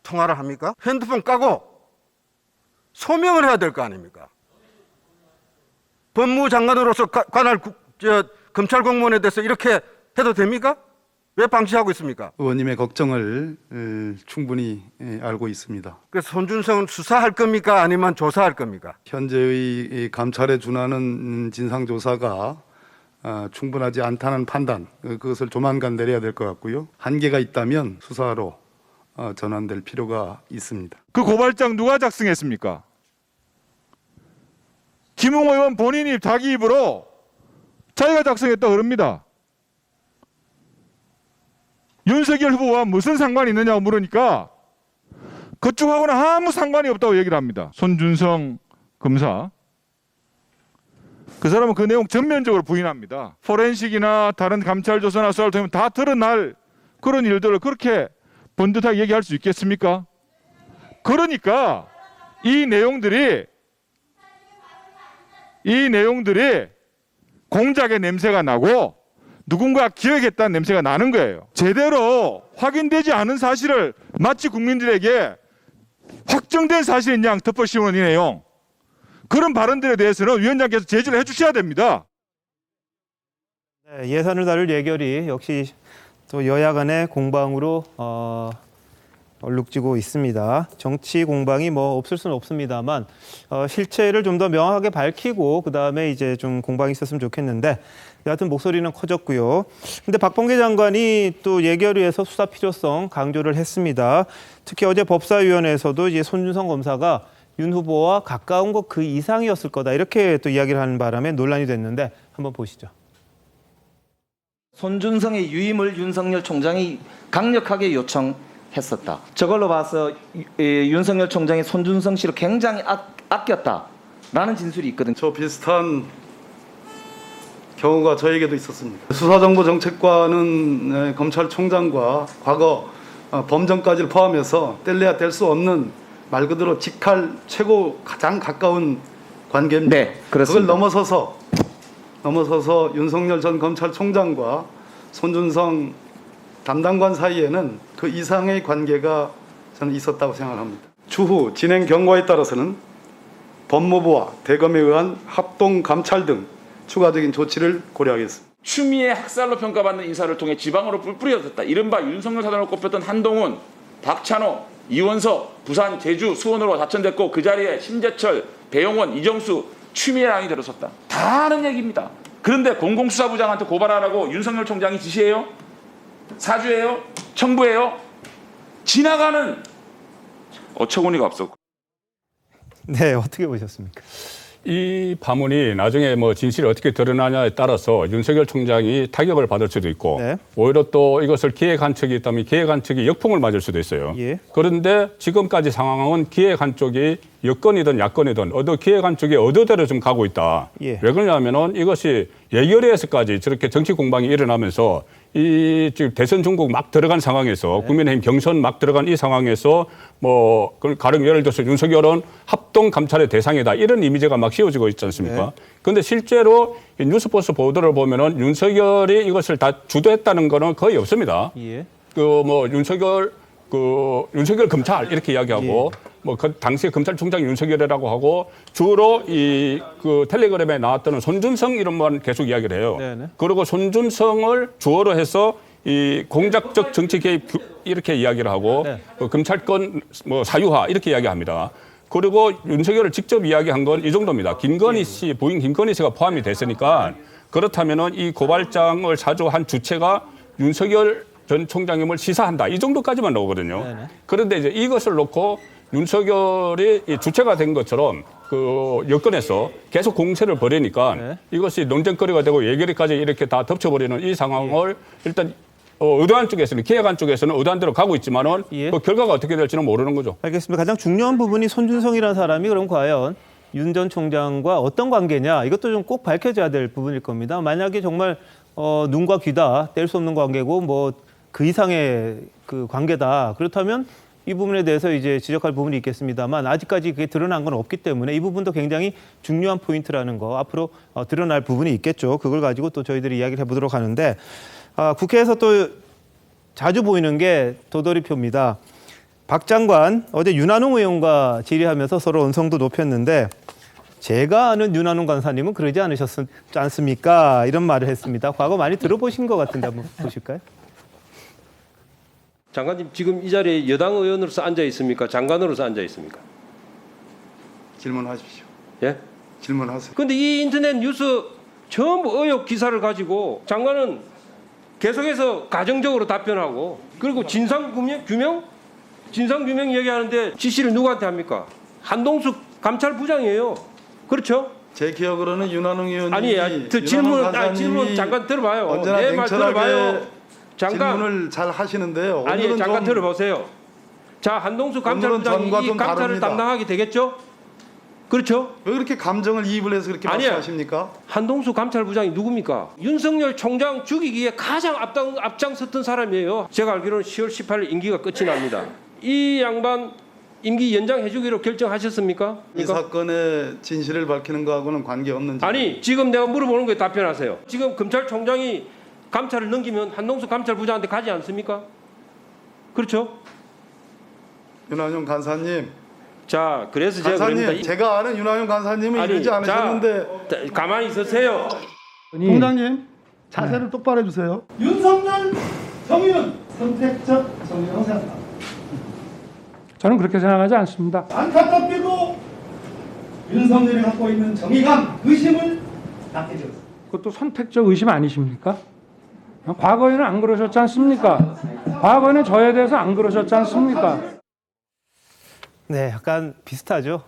통화를 합니까? 핸드폰 까고 소명을 해야 될 거 아닙니까? 법무부 장관으로서 관할 검찰 공무원에 대해서 이렇게 해도 됩니까? 왜 방치하고 있습니까? 의원님의 걱정을 충분히 알고 있습니다. 그래서 손준성은 수사할 겁니까? 아니면 조사할 겁니까? 현재의 감찰에 준하는 진상조사가 충분하지 않다는 판단, 그것을 조만간 내려야 될 것 같고요. 한계가 있다면 수사로 전환될 필요가 있습니다. 그 고발장 누가 작성했습니까? 김웅 의원 본인이 자기 입으로 자기가 작성했다 그럽니다. 윤석열 후보와 무슨 상관이 있느냐고 물으니까 그쪽하고는 아무 상관이 없다고 얘기를 합니다. 손준성 검사. 그 사람은 그 내용 전면적으로 부인합니다. 포렌식이나 다른 감찰 조사나 수사를 통하면 다 드러날 그런 일들을 그렇게 번듯하게 얘기할 수 있겠습니까? 그러니까 이 내용들이 공작의 냄새가 나고 누군가 기획했다는 냄새가 나는 거예요. 제대로 확인되지 않은 사실을 마치 국민들에게 확정된 사실인 양 덮어씌우는 이 내용. 그런 발언들에 대해서는 위원장께서 제지를 해주셔야 됩니다. 네, 예산을 다룰 예결위 역시 또 여야 간의 공방으로 얼룩지고 있습니다. 정치 공방이 뭐 없을 수는 없습니다만 실체를 좀 더 명확하게 밝히고 그다음에 이제 좀 공방이 있었으면 좋겠는데 여하튼 목소리는 커졌고요. 근데 박범계 장관이 또 예결위에서 수사 필요성 강조를 했습니다. 특히 어제 법사위원회에서도 이제 손준성 검사가 윤 후보와 가까운 것 그 이상이었을 거다 이렇게 또 이야기를 하는 바람에 논란이 됐는데 한번 보시죠. 손준성의 유임을 윤석열 총장이 강력하게 요청했었다. 저걸로 봐서 윤석열 총장이 손준성 씨를 굉장히 아꼈다라는 진술이 있거든요. 저 비슷한 경우가 저에게도 있었습니다. 수사정보정책관은 검찰총장과 과거 범정까지를 포함해서 뗄래야 뗄 수 없는 말 그대로 직할 최고 가장 가까운 관계입니다. 네, 그렇습니다. 그걸 넘어서서 윤석열 전 검찰총장과 손준성 담당관 사이에는 그 이상의 관계가 저는 있었다고 생각합니다. 추후 진행 경과에 따라서는 법무부와 대검에 의한 합동 감찰 등 추가적인 조치를 고려하겠습니다. 추미애 학살로 평가받는 인사를 통해 지방으로 뿌려졌다. 이른바 윤석열 사단으로 꼽혔던 한동훈, 박찬호, 이원석, 부산, 제주, 수원으로 자천됐고 그 자리에 심재철, 배용원, 이정수, 추미애랑이 들어섰다. 다 아는 얘기입니다. 그런데 공공수사부장한테 고발하라고 윤석열 총장이 지시해요? 사주해요? 청부해요? 지나가는 어처구니가 없었고. 네, 어떻게 보셨습니까? 이 파문이 나중에 뭐 진실이 어떻게 드러나냐에 따라서 윤석열 총장이 타격을 받을 수도 있고 네. 오히려 또 이것을 기획한 측이 있다면 기획한 측이 역풍을 맞을 수도 있어요. 예. 그런데 지금까지 상황은 기획한 쪽이 여건이든 야건이든 기획한 쪽이 어디대로 좀 가고 있다. 예. 왜 그러냐면은 이것이 예결위에서까지 저렇게 정치 공방이 일어나면서 이 지금 대선 중국 막 들어간 상황에서 국민의힘 경선 막 들어간 이 상황에서 뭐 가령 예를 들어서 윤석열은 합동 감찰의 대상이다 이런 이미지가 막 씌워지고 있지 않습니까? 그런데 실제로 이 뉴스포스 보도를 보면은 윤석열이 이것을 다 주도했다는 거는 거의 없습니다. 예. 윤석열 검찰 이렇게 이야기하고 그 당시 검찰총장 윤석열이라고 하고 주로 그 텔레그램에 나왔던 손준성 이름만 계속 이야기를 해요. 네네. 그리고 손준성을 주어로 해서 이 공작적 정치 개입 이렇게 이야기를 하고 검찰권 사유화 이렇게 이야기합니다. 그리고 윤석열을 직접 이야기한 건 이 정도입니다. 김건희 씨 부인 김건희 씨가 포함이 됐으니까 그렇다면은 이 고발장을 사주한 주체가 윤석열 전 총장님을 시사한다. 이 정도까지만 나오거든요. 네네. 그런데 이제 이것을 놓고 윤석열이 주체가 된 것처럼 그 여건에서 계속 공세를 벌이니까 이것이 논쟁거리가 되고 예결위까지 이렇게 다 덮쳐버리는 이 상황을 일단 의도한 쪽에서는 기획안 쪽에서는 의도한 대로 가고 있지만은 그 결과가 어떻게 될지는 모르는 거죠. 알겠습니다. 가장 중요한 부분이 손준성이라는 사람이 그럼 과연 윤 전 총장과 어떤 관계냐 이것도 좀 꼭 밝혀져야 될 부분일 겁니다. 만약에 정말 눈과 귀다 뗄 수 없는 관계고 뭐 그 이상의 그 관계다. 그렇다면 이 부분에 대해서 이제 지적할 부분이 있겠습니다만 아직까지 그게 드러난 건 없기 때문에 이 부분도 굉장히 중요한 포인트라는 거 앞으로 드러날 부분이 있겠죠. 그걸 가지고 또 저희들이 이야기를 해보도록 하는데 국회에서 또 자주 보이는 게 도돌이표입니다. 박 장관 어제 윤한홍 의원과 질의하면서 서로 언성도 높였는데 제가 아는 윤한홍 간사님은 그러지 않으셨지 않습니까? 이런 말을 했습니다. 과거 많이 들어보신 것 같은데 한번 보실까요? 장관님 지금 이 자리에 여당 의원으로서 앉아 있습니까? 장관으로서 앉아 있습니까? 질문하십시오. 예? 질문하세요. 근데 이 인터넷 뉴스 전부 의혹 기사를 가지고 장관은 계속해서 가정적으로 답변하고 그리고 진상규명 얘기하는데 지시를 누구한테 합니까? 한동숙 감찰부장이에요. 그렇죠? 제 기억으로는 윤한홍 의원이 아니 질문 잠깐 들어봐요. 언제나 내 말 들어봐요. 잠깐 질문을 잘 하시는데요. 아니 잠깐 들어보세요. 자 한동숙 감찰부장이 이 감찰을 다릅니다. 담당하게 되겠죠? 그렇죠? 왜 그렇게 감정을 이입을 해서 그렇게 말씀하십니까? 한동숙 감찰부장이 누굽니까? 윤석열 총장 죽이기에 가장 앞장섰던 사람이에요. 제가 알기로는 10월 18일 임기가 끝이 납니다. 이 양반 임기 연장해 주기로 결정하셨습니까? 이 사건의 진실을 밝히는 거하고는 관계없는 아니 지금 내가 물어보는 거에 답변하세요. 지금 검찰총장이 감찰을 넘기면 한동숙 감찰부장한테 가지 않습니까? 그렇죠? 윤한홍 간사님. 자, 그래서 간사님, 제가 아는 윤한홍 간사님은 이러지 않으셨는데. 가만히 있으세요. 총장님, 자세를 똑바로 해주세요. 윤석열 정의는 선택적 정의라고 생각합니다. 저는 그렇게 생각하지 않습니다. 안타깝게도 윤석열이 갖고 있는 정의감, 의심을 낳게 되었습니다. 그것도 선택적 의심 아니십니까? 과거에는 안 그러셨지 않습니까? 과거에는 저에 대해서 안 그러셨지 않습니까? 네, 약간 비슷하죠.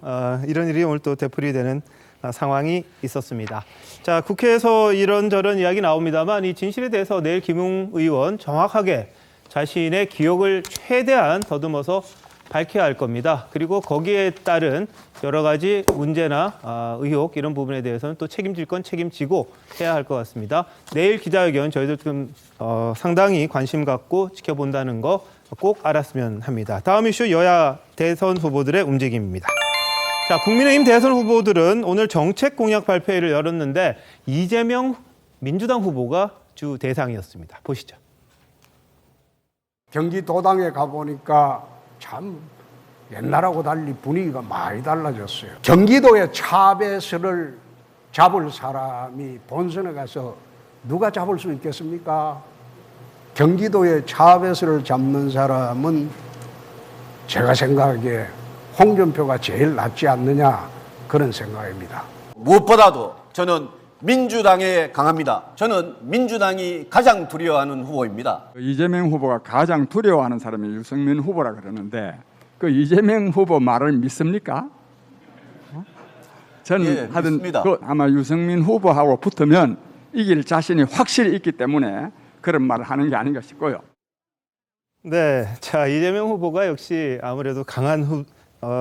이런 일이 오늘 또 되풀이되는 상황이 있었습니다. 자, 국회에서 이런저런 이야기 나옵니다만 이 진실에 대해서 내일 김웅 의원 정확하게 자신의 기억을 최대한 더듬어서 밝혀야 할 겁니다. 그리고 거기에 따른 여러 가지 문제나 의혹 이런 부분에 대해서는 또 책임질 건 책임지고 해야 할 것 같습니다. 내일 기자회견 저희들 좀 상당히 관심 갖고 지켜본다는 거 꼭 알았으면 합니다. 다음 이슈 여야 대선 후보들의 움직임입니다. 자, 국민의힘 대선 후보들은 오늘 정책 공약 발표회를 열었는데 이재명 민주당 후보가 주 대상이었습니다. 보시죠. 경기도당에 가보니까 참 옛날하고 달리 분위기가 많이 달라졌어요. 경기도의 차베스를 잡을 사람이 본선에 가서 누가 잡을 수 있겠습니까? 경기도의 차베스를 잡는 사람은 제가 생각하기에 홍준표가 제일 낫지 않느냐 그런 생각입니다. 무엇보다도 저는 민주당에 강합니다. 저는 민주당이 가장 두려워하는 후보입니다. 이재명 후보가 가장 두려워하는 사람이 유승민 후보라 그러는데 그 이재명 후보 말을 믿습니까? 저는 하여튼 아마 유승민 후보하고 붙으면 이길 자신이 확실히 있기 때문에 그런 말을 하는 게 아닌가 싶고요. 네, 자 이재명 후보가 역시 아무래도 강한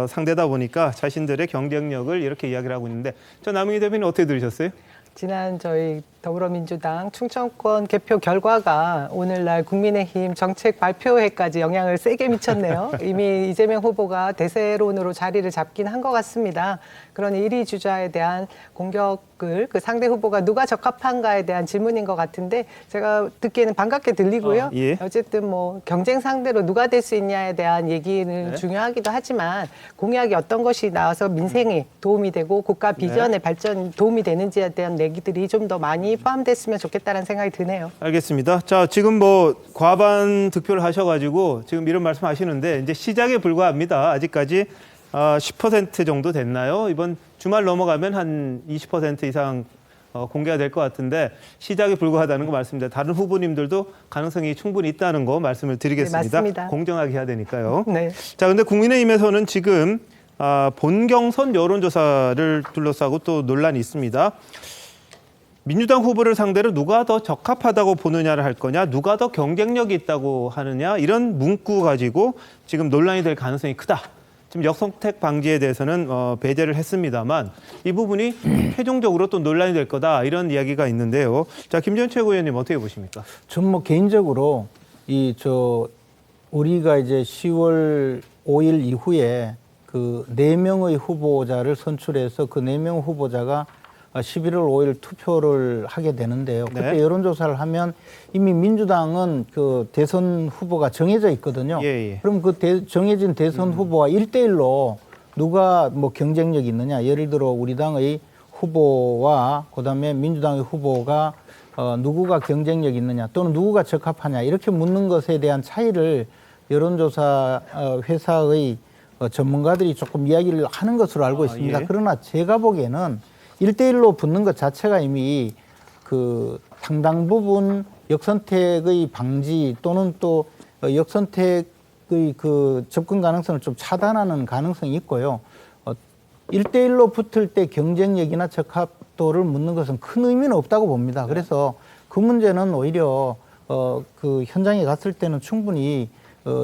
상대다 보니까 자신들의 경쟁력을 이렇게 이야기를 하고 있는데 저 남은희 대표는 어떻게 들으셨어요? 지난 저희 더불어민주당 충청권 개표 결과가 오늘날 국민의힘 정책 발표회까지 영향을 세게 미쳤네요. 이미 이재명 후보가 대세론으로 자리를 잡긴 한 것 같습니다. 그런 1위 주자에 대한 공격을 그 상대 후보가 누가 적합한가에 대한 질문인 것 같은데 제가 듣기에는 반갑게 들리고요. 예. 어쨌든 뭐 경쟁 상대로 누가 될 수 있냐에 대한 얘기는 중요하기도 하지만 공약이 어떤 것이 나와서 민생에 도움이 되고 국가 비전의 발전 도움이 되는지에 대한 얘기들이 좀 더 많이 포함됐으면 좋겠다는 생각이 드네요. 알겠습니다. 자, 지금 뭐 과반 득표를 하셔가지고 지금 이런 말씀하시는데 이제 시작에 불과합니다. 아직까지 10% 정도 됐나요? 이번 주말 넘어가면 한 20% 이상 공개가 될 것 같은데 시작에 불과하다는 거 말씀드립니다. 다른 후보님들도 가능성이 충분히 있다는 거 말씀을 드리겠습니다. 네, 맞습니다. 공정하게 해야 되니까요. 네. 자, 근데 국민의힘에서는 지금 본경선 여론조사를 둘러싸고 또 논란이 있습니다. 민주당 후보를 상대로 누가 더 적합하다고 보느냐를 할 거냐, 누가 더 경쟁력이 있다고 하느냐 이런 문구 가지고 지금 논란이 될 가능성이 크다. 지금 역선택 방지에 대해서는 배제를 했습니다만 이 부분이 최종적으로 또 논란이 될 거다 이런 이야기가 있는데요. 자, 김재현 최고위원님 어떻게 보십니까? 전 뭐 개인적으로 우리가 이제 10월 5일 이후에 그 4명의 후보자를 선출해서 그 4명 후보자가 11월 5일 투표를 하게 되는데요. 그때 네. 여론조사를 하면 이미 민주당은 그 대선 후보가 정해져 있거든요. 예. 그럼 그 정해진 대선 후보와 1대1로 누가 뭐 경쟁력이 있느냐. 예를 들어 우리 당의 후보와 그다음에 민주당의 후보가 누구가 경쟁력이 있느냐 또는 누구가 적합하냐 이렇게 묻는 것에 대한 차이를 여론조사 회사의 전문가들이 조금 이야기를 하는 것으로 알고 있습니다. 예. 그러나 제가 보기에는 1대1로 붙는 것 자체가 이미 그 상당 부분 역선택의 방지 또는 또 역선택의 그 접근 가능성을 좀 차단하는 가능성이 있고요. 1대1로 붙을 때 경쟁력이나 적합도를 묻는 것은 큰 의미는 없다고 봅니다. 그래서 그 문제는 오히려 그 현장에 갔을 때는 충분히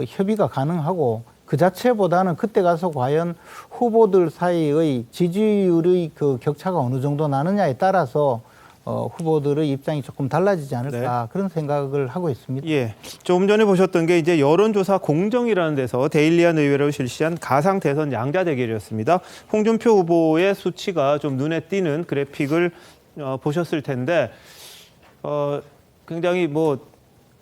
협의가 가능하고 그 자체보다는 그때 가서 과연 후보들 사이의 지지율의 그 격차가 어느 정도 나느냐에 따라서 후보들의 입장이 조금 달라지지 않을까 그런 생각을 하고 있습니다. 예. 조금 전에 보셨던 게 이제 여론조사 공정이라는 데서 데일리안 의회로 실시한 가상 대선 양자 대결이었습니다. 홍준표 후보의 수치가 좀 눈에 띄는 그래픽을 보셨을 텐데 굉장히 뭐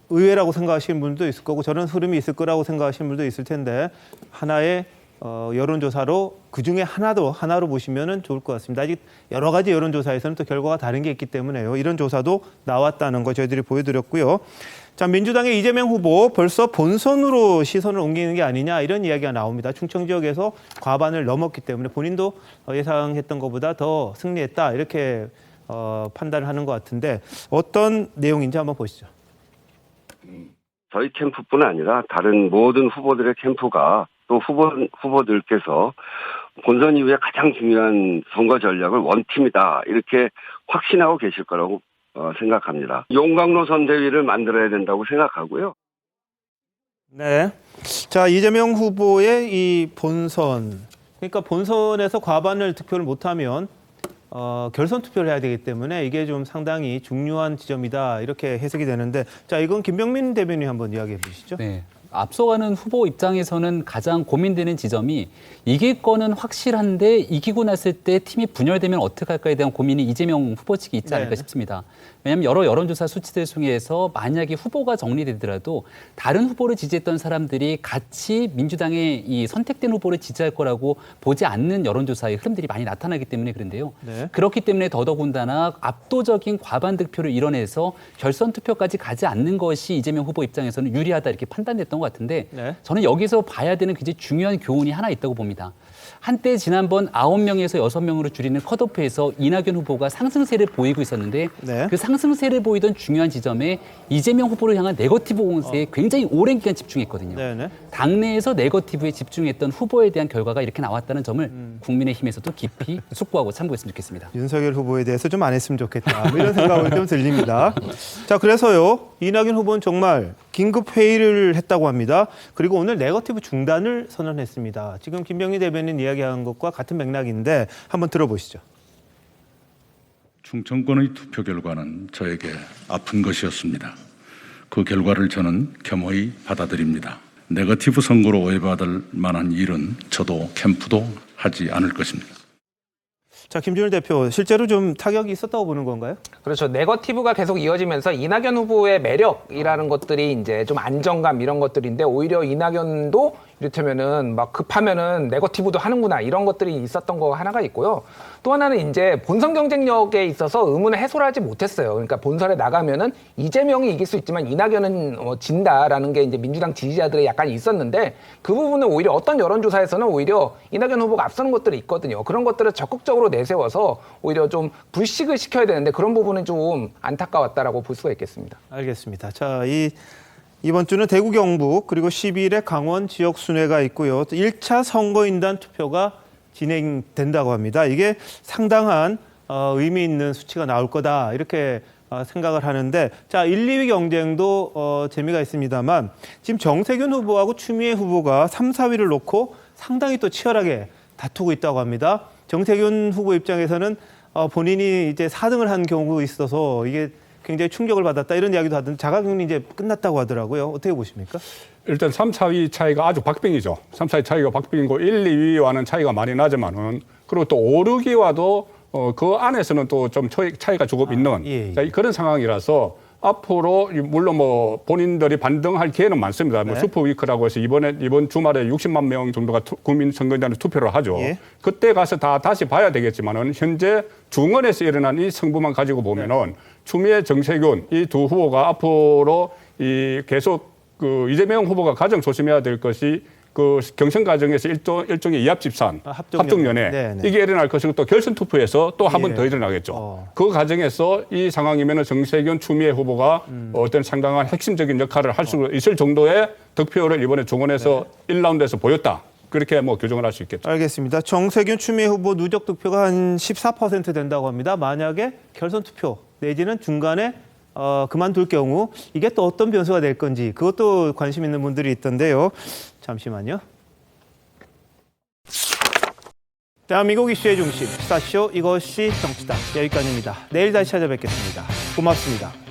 의외라고 생각하시는 분도 있을 거고 저런 흐름이 있을 거라고 생각하시는 분도 있을 텐데 하나의 여론조사로 그중에 하나로 보시면 좋을 것 같습니다. 아직 여러 가지 여론조사에서는 또 결과가 다른 게 있기 때문에요. 이런 조사도 나왔다는 거 저희들이 보여드렸고요. 자, 민주당의 이재명 후보 벌써 본선으로 시선을 옮기는 게 아니냐 이런 이야기가 나옵니다. 충청 지역에서 과반을 넘었기 때문에 본인도 예상했던 것보다 더 승리했다 이렇게 판단을 하는 것 같은데 어떤 내용인지 한번 보시죠. 저희 캠프뿐 아니라 다른 모든 후보들의 캠프가 또 후보들께서 본선 이후에 가장 중요한 선거 전략을 원팀이다 이렇게 확신하고 계실 거라고 생각합니다. 용광로 선대위를 만들어야 된다고 생각하고요. 네. 자, 이재명 후보의 이 본선, 그러니까 본선에서 과반을 득표를 못하면 결선 투표를 해야 되기 때문에 이게 좀 상당히 중요한 지점이다 이렇게 해석이 되는데, 자, 이건 김병민 대변인 한번 이야기해 주시죠. 네. 앞서가는 후보 입장에서는 가장 고민되는 지점이 이길 거는 확실한데 이기고 났을 때 팀이 분열되면 어떡할까에 대한 고민이 이재명 후보 측이 있지 않을까 싶습니다. 왜냐하면 여러 여론조사 수치들 중에서 만약에 후보가 정리되더라도 다른 후보를 지지했던 사람들이 같이 민주당의 이 선택된 후보를 지지할 거라고 보지 않는 여론조사의 흐름들이 많이 나타나기 때문에 그런데요. 네. 그렇기 때문에 더더군다나 압도적인 과반 득표를 이뤄내서 결선 투표까지 가지 않는 것이 이재명 후보 입장에서는 유리하다 이렇게 판단됐던 것 같은데 네. 저는 여기서 봐야 되는 굉장히 중요한 교훈이 하나 있다고 봅니다. 한때 지난번 9명에서 6명으로 줄이는 컷오프에서 이낙연 후보가 상승세를 보이고 있었는데 네. 그 상승세를 보이던 중요한 지점에 이재명 후보를 향한 네거티브 공세에 굉장히 오랜 기간 집중했거든요. 네네. 당내에서 네거티브에 집중했던 후보에 대한 결과가 이렇게 나왔다는 점을 국민의힘에서도 깊이 숙고하고 참고했으면 좋겠습니다. 윤석열 후보에 대해서 좀 안 했으면 좋겠다. 뭐 이런 생각이 좀 들립니다. 자, 그래서요. 이낙연 후보는 정말 긴급 회의를 했다고 합니다. 그리고 오늘 네거티브 중단을 선언했습니다. 지금 김병희 대변인 이야기한 것과 같은 맥락인데 한번 들어보시죠. 충청권의 투표 결과는 저에게 아픈 것이었습니다. 그 결과를 저는 겸허히 받아들입니다. 네거티브 선거로 오해받을 만한 일은 저도 캠프도 하지 않을 것입니다. 자, 김준일 대표, 실제로 좀 타격이 있었다고 보는 건가요? 그렇죠. 네거티브가 계속 이어지면서 이낙연 후보의 매력이라는 것들이 이제 좀 안정감 이런 것들인데 오히려 이낙연도 이를테면은 막 급하면은 네거티브도 하는구나 이런 것들이 있었던 거 하나가 있고요. 또 하나는 이제 본선 경쟁력에 있어서 의문을 해소를 하지 못했어요. 그러니까 본선에 나가면은 이재명이 이길 수 있지만 이낙연은 진다라는 게 이제 민주당 지지자들의 약간 있었는데 그 부분은 오히려 어떤 여론조사에서는 오히려 이낙연 후보가 앞서는 것들이 있거든요. 그런 것들을 적극적으로 내세워서 오히려 좀 불식을 시켜야 되는데 그런 부분은 좀 안타까웠다라고 볼 수가 있겠습니다. 알겠습니다. 자, 이번 주는 대구 경북 그리고 12일에 강원 지역 순회가 있고요. 1차 선거인단 투표가 진행된다고 합니다. 이게 상당한 의미 있는 수치가 나올 거다 이렇게 생각을 하는데, 자, 1, 2위 경쟁도 재미가 있습니다만 지금 정세균 후보하고 추미애 후보가 3, 4위를 놓고 상당히 또 치열하게 다투고 있다고 합니다. 정세균 후보 입장에서는 본인이 이제 4등을 한 경우가 있어서 이게 굉장히 충격을 받았다 이런 이야기도 하던데 자가격리 이제 끝났다고 하더라고요. 어떻게 보십니까? 일단 3, 4위 차이가 아주 박빙이죠. 3, 4위 차이가 박빙이고 1, 2위와는 차이가 많이 나지만은 그리고 또 5, 6위와도 그 안에서는 또 좀 차이가 조금 있는 예. 자, 그런 상황이라서 앞으로 물론 뭐 본인들이 반등할 기회는 많습니다. 뭐 네. 슈퍼위크라고 해서 이번 주말에 60만 명 정도가 국민 선거인단에 투표를 하죠. 예. 그때 가서 다시 봐야 되겠지만은 현재 중원에서 일어난 이 승부만 가지고 보면은 추미애, 정세균 이 두 후보가 앞으로 계속 그 이재명 후보가 가장 조심해야 될 것이 그 경선 과정에서 일종의 이합집산, 합동연애 네네. 이게 일어날 것이고 또 결선 투표에서 또 한 번 예. 더 일어나겠죠. 그 과정에서 이 상황이면 정세균, 추미애 후보가 어떤 상당한 핵심적인 역할을 할 수 있을 정도의 득표를 이번에 중원에서 1라운드에서 보였다. 그렇게 뭐 규정을 할 수 있겠죠. 알겠습니다. 정세균, 추미애 후보 누적 득표가 한 14% 된다고 합니다. 만약에 결선 투표 내지는 중간에 그만둘 경우 이게 또 어떤 변수가 될 건지 그것도 관심 있는 분들이 있던데요. 잠시만요. 대한민국 이슈의 중심, 시사쇼 이것이 정치다. 여기까지입니다. 내일 다시 찾아뵙겠습니다. 고맙습니다.